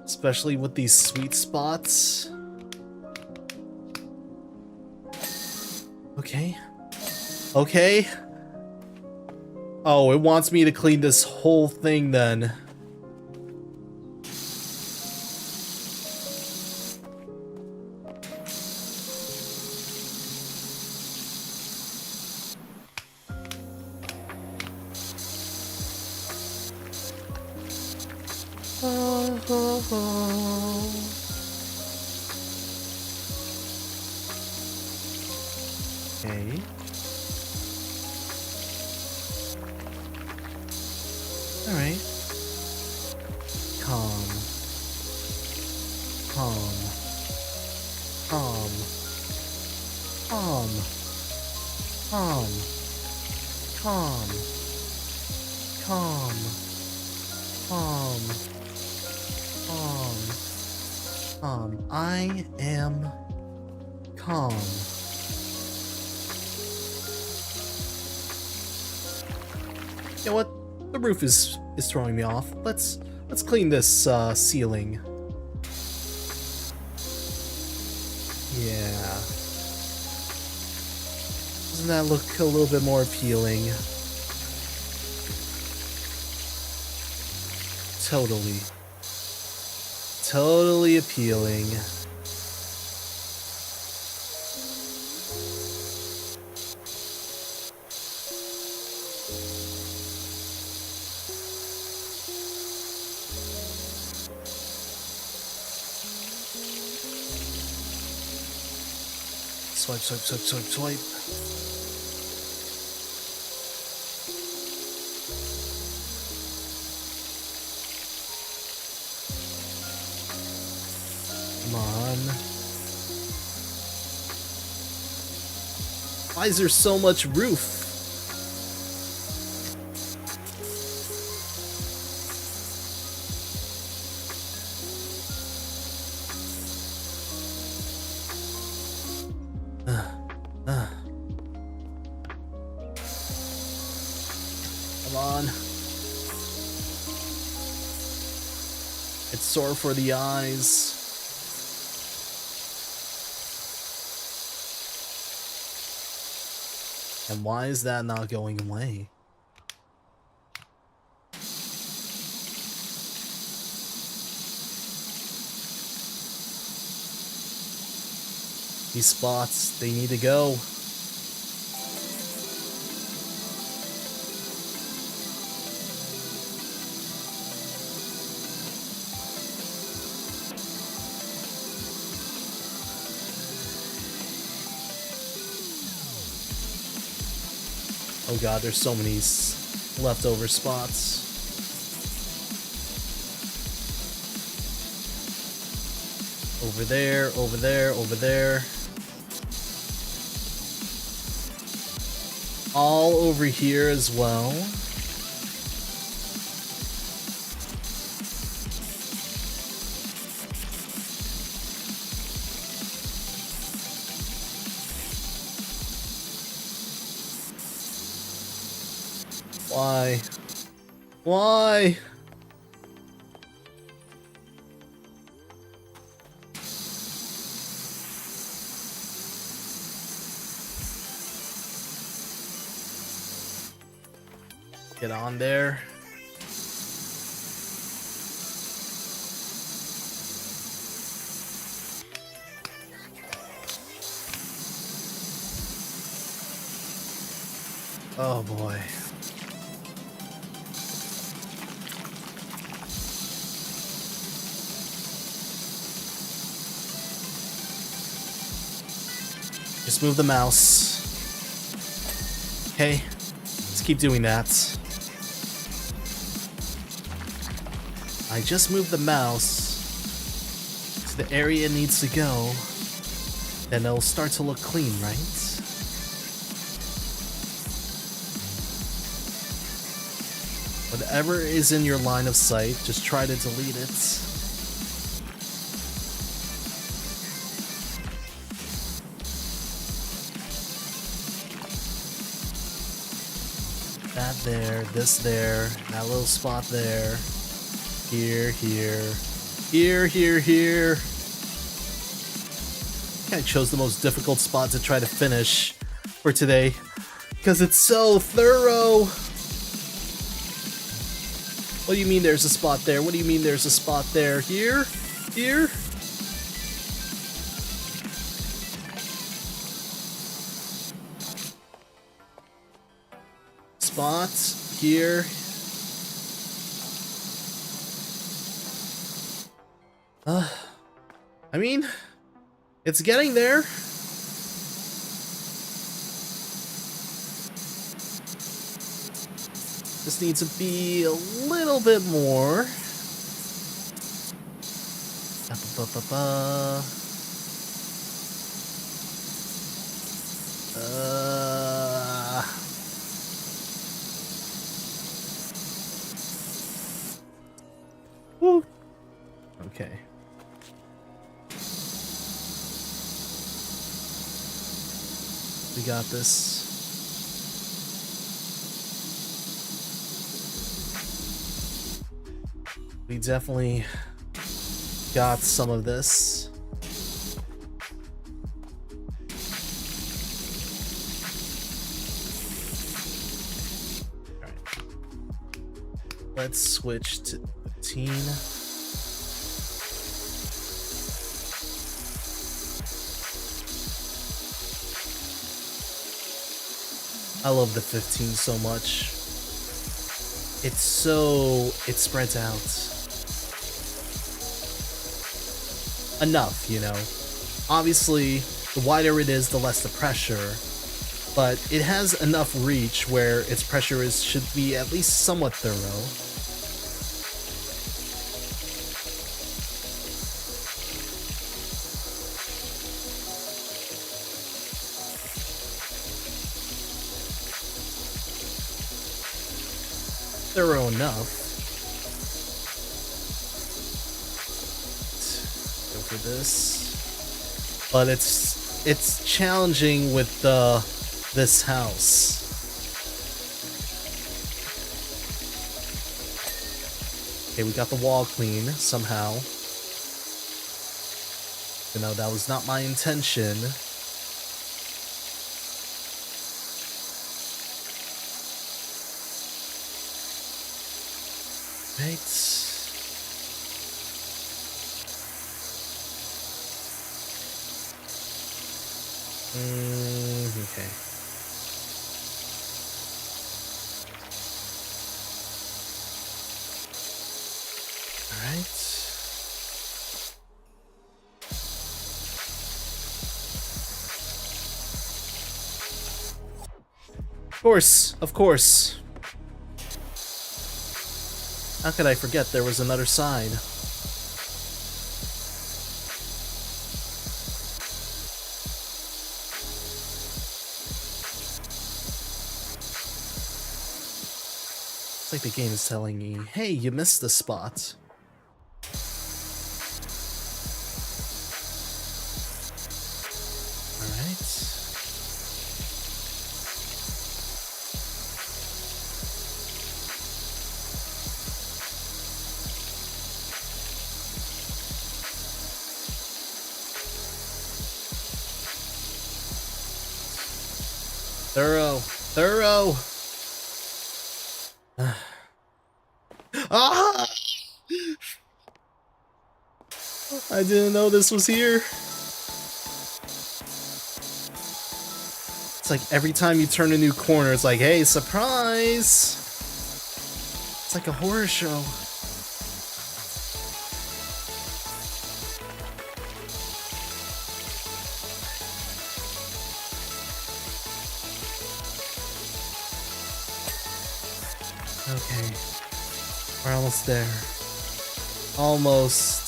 A: Especially with these sweet spots. Okay. Okay. Oh, it wants me to clean this whole thing then. Okay. Alright. Calm. Calm. Calm. Calm. Calm. Calm. Calm. Calm. I am calm. You know what? The roof is throwing me off. Let's clean this ceiling. Yeah. Doesn't that look a little bit more appealing? Totally. Totally appealing. Swipe, swipe, swipe, swipe, swipe. Come on. Why is there so much roof? Come on. It's sore for the eyes. And why is that not going away? These spots, they need to go. Oh god, there's so many leftover spots. Over there, over there, over there. All over here as well. Why? Why? Get on there. Oh boy. Just move the mouse. Okay, let's keep doing that. I just moved the mouse to the area it needs to go, then it'll start to look clean, right? Whatever is in your line of sight, just try to delete it. That there, this there, that little spot there. Here, here, here, here, here. I think I chose the most difficult spot to try to finish for today because it's so thorough. What do you mean there's a spot there? What do you mean there's a spot there? Here? Here? Spots here. I mean, it's getting there. This needs to be a little bit more. Okay. We got this. We definitely got some of this. Alright. Let's switch to 15. I love the 15 so much. It spreads out enough, you know. Obviously, the wider it is, the less the pressure, but it has enough reach where its pressure should be at least somewhat thorough. Thorough enough. Go for this, but it's challenging with this house. Okay, we got the wall clean somehow. You know, that was not my intention. Right. Okay. All right. Of course. How could I forget there was another side? It's like the game is telling me, hey, you missed the spot. Thorough. Ah! I didn't know this was here. It's like every time you turn a new corner, it's like, hey, surprise! It's like a horror show. Okay, we're almost there. Almost.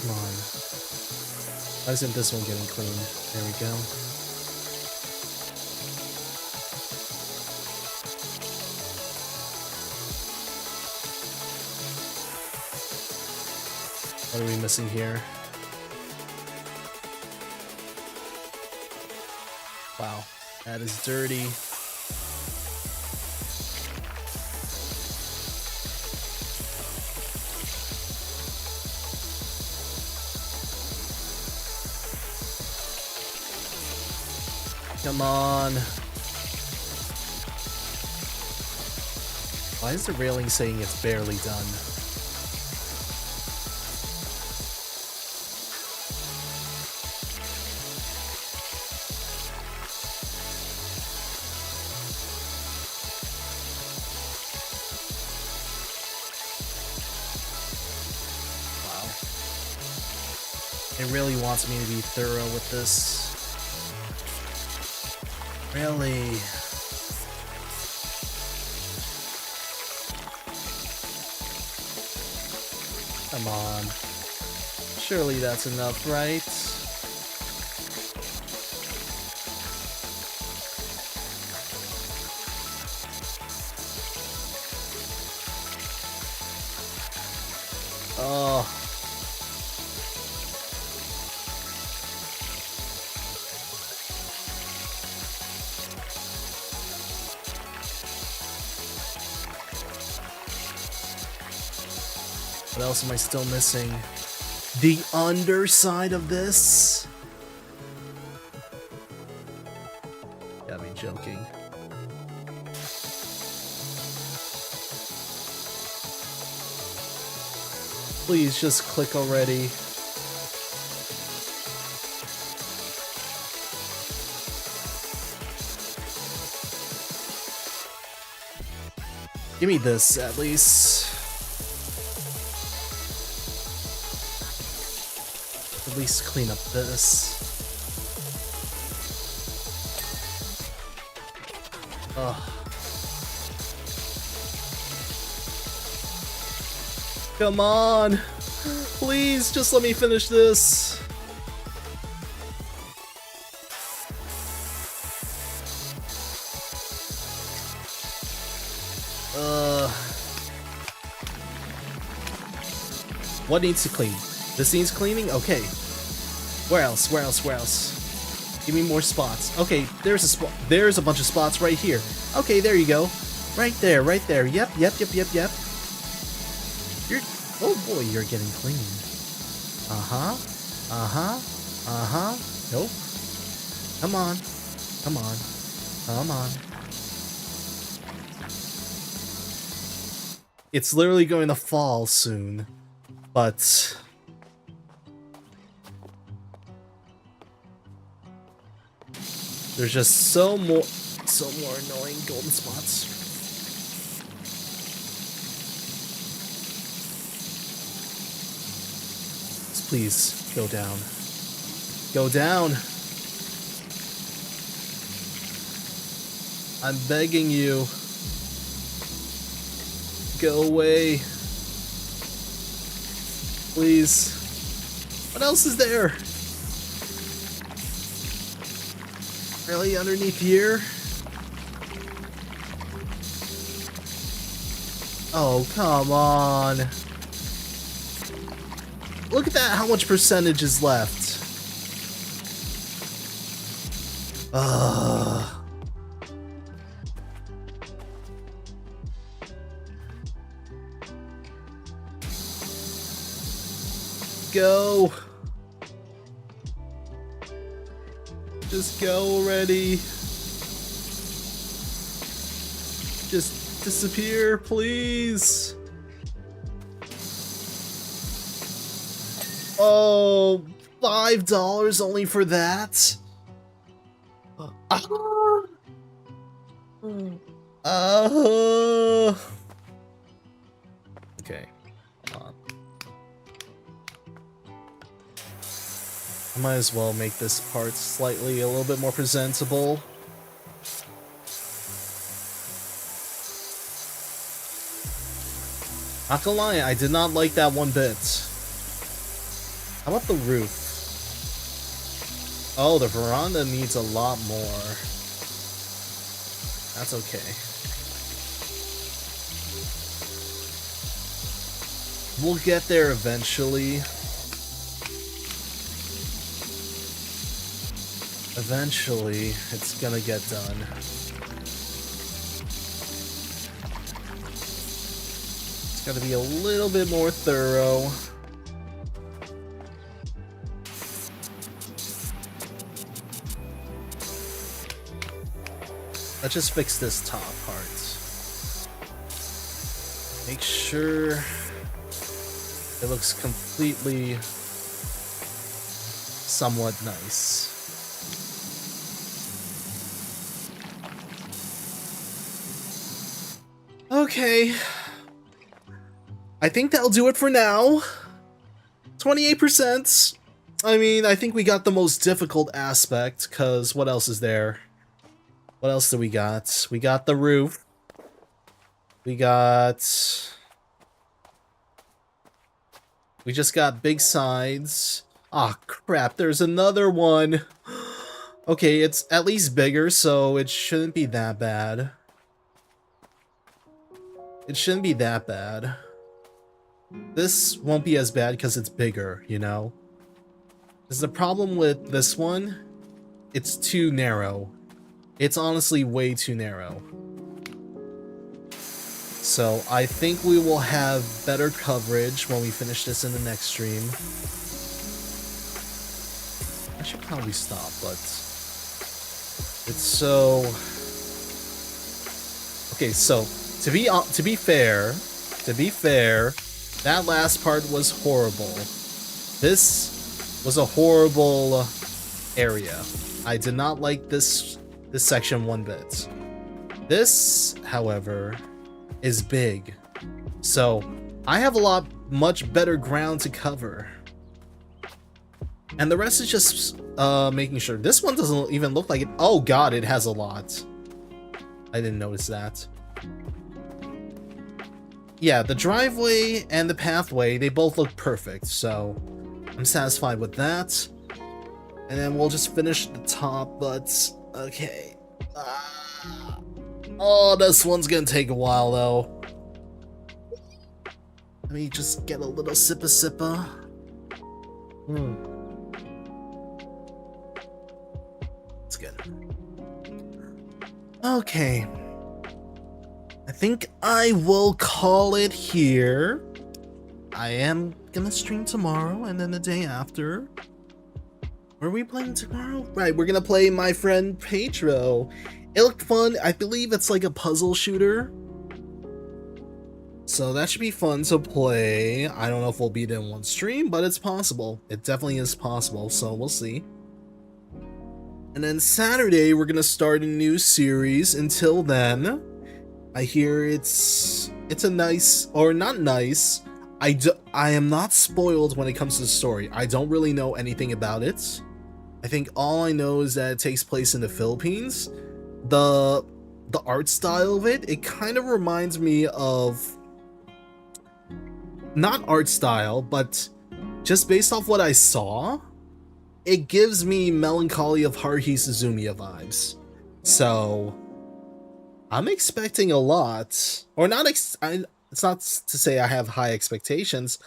A: Come on. Why isn't this one getting clean? There we go. What are we missing here? Wow, that is dirty. Come on. Why is the railing saying it's barely done? It really wants me to be thorough with this. Really? Come on. Surely that's enough, right? Oh. What else am I still missing? The underside of this? Gotta be joking. Please just click already. Give me this at least. At least clean up this. Ugh. Come on! Please, just let me finish this. What needs to clean? This needs cleaning? Okay. Where else? Where else? Where else? Give me more spots. Okay, there's a spot. There's a bunch of spots right here. Okay, there you go. Right there, right there. Yep, yep, yep, yep, yep. Oh boy, you're getting clean. Uh-huh. Uh-huh. Uh-huh. Nope. Come on. Come on. Come on. It's literally going to fall soon. But... there's just so more annoying golden spots. Please, go down. Go down! I'm begging you. Go away. Please. What else is there? Really? Underneath here? Oh, come on. Look at that, how much percentage is left. Ugh. Go. Just go already. Just disappear, please. Oh, $5 only for that? Okay, hold on. I might as well make this part slightly a little bit more presentable. Not gonna lie, I did not like that one bit. How about the roof? Oh, the veranda needs a lot more. That's okay. We'll get there eventually. Eventually, it's gonna get done. It's gotta be a little bit more thorough. Let's just fix this top part. Make sure it looks completely somewhat nice. Okay. I think that'll do it for now. 28%. I mean, I think we got the most difficult aspect, because what else is there? What else do we got? We got the roof. We just got big sides. Ah, crap, there's another one. Okay, it's at least bigger, so it shouldn't be that bad. It shouldn't be that bad. this won't be as bad because it's bigger, you know? Because the problem with this one, it's too narrow. It's honestly way too narrow. So I think we will have better coverage when we finish this in the next stream. I should probably stop, but it's so... Okay, so to be fair, that last part was horrible. This was a horrible area. I did not like this section one bit. This, however, is big, so I have much better ground to cover. And the rest is just making sure. This one doesn't even look like it. Oh god, it has a lot. I didn't notice that. Yeah, the driveway and the pathway, they both look perfect, so I'm satisfied with that. And then we'll just finish the top, but okay. Oh, this one's gonna take a while though. Let me just get a little sippa. It's good. Okay. I think I will call it here. I am gonna stream tomorrow and then the day after. What are we playing tomorrow? Right, we're gonna play My Friend Pedro. It looked fun. I believe it's like a puzzle shooter. So that should be fun to play. I don't know if we'll beat it in one stream, but it's possible. It definitely is possible, so we'll see. And then Saturday, we're gonna start a new series. Until then, I hear it's a nice, or not nice. I am not spoiled when it comes to the story. I don't really know anything about it. I think all I know is that it takes place in the Philippines. The art style of it kind of reminds me of, not art style, but just based off what I saw, it gives me Melancholy of Haruhi Suzumiya vibes. So I'm expecting a lot, or not. It's not to say I have high expectations,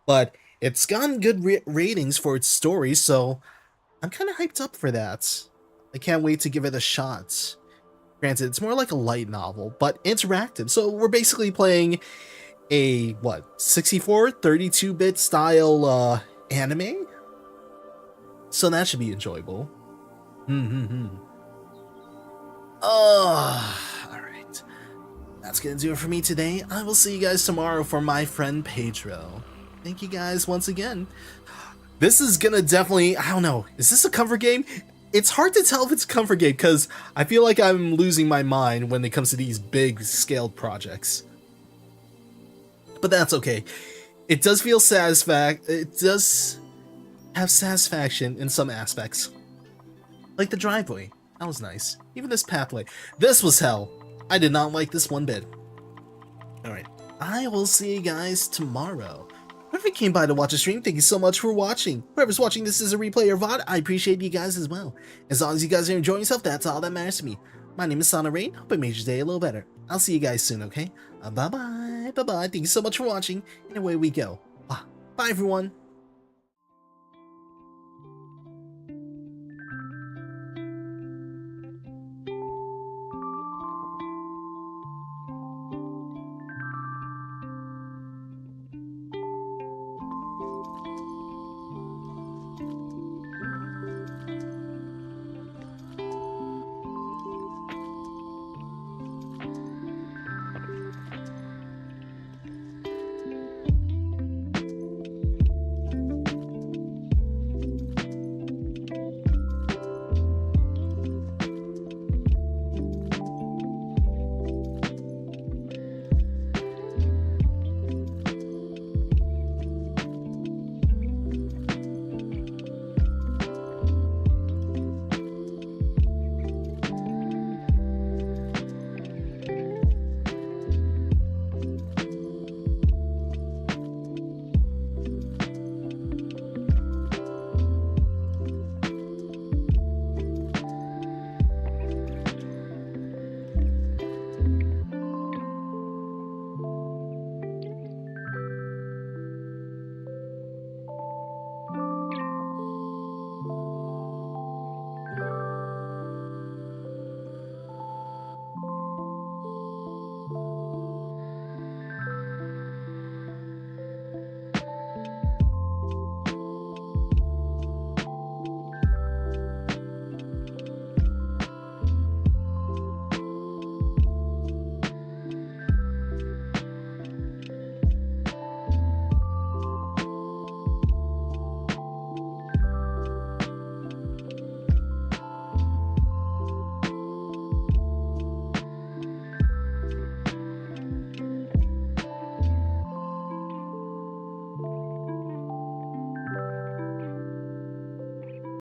A: but it's gotten good ratings for its story, so I'm kind of hyped up for that. I can't wait to give it a shot. Granted, it's more like a light novel, but interactive. So we're basically playing a, what, 64, 32-bit style anime? So that should be enjoyable. Alright. That's gonna do it for me today. I will see you guys tomorrow for My Friend Pedro. Thank you guys once again. This is gonna definitely, I don't know, is this a comfort game? It's hard to tell if it's a comfort game because I feel like I'm losing my mind when it comes to these big scaled projects. But that's okay. It does feel it does have satisfaction in some aspects. Like the driveway. That was nice. Even this pathway. This was hell. I did not like this one bit. Alright. I will see you guys tomorrow. Whoever came by to watch a stream, thank you so much for watching. Whoever's watching this as a replay or VOD, I appreciate you guys as well. As long as you guys are enjoying yourself, that's all that matters to me. My name is Sono Rayn. Hope I made your day a little better. I'll see you guys soon, okay? Bye-bye. Bye-bye. Thank you so much for watching. And away we go. Bye, everyone.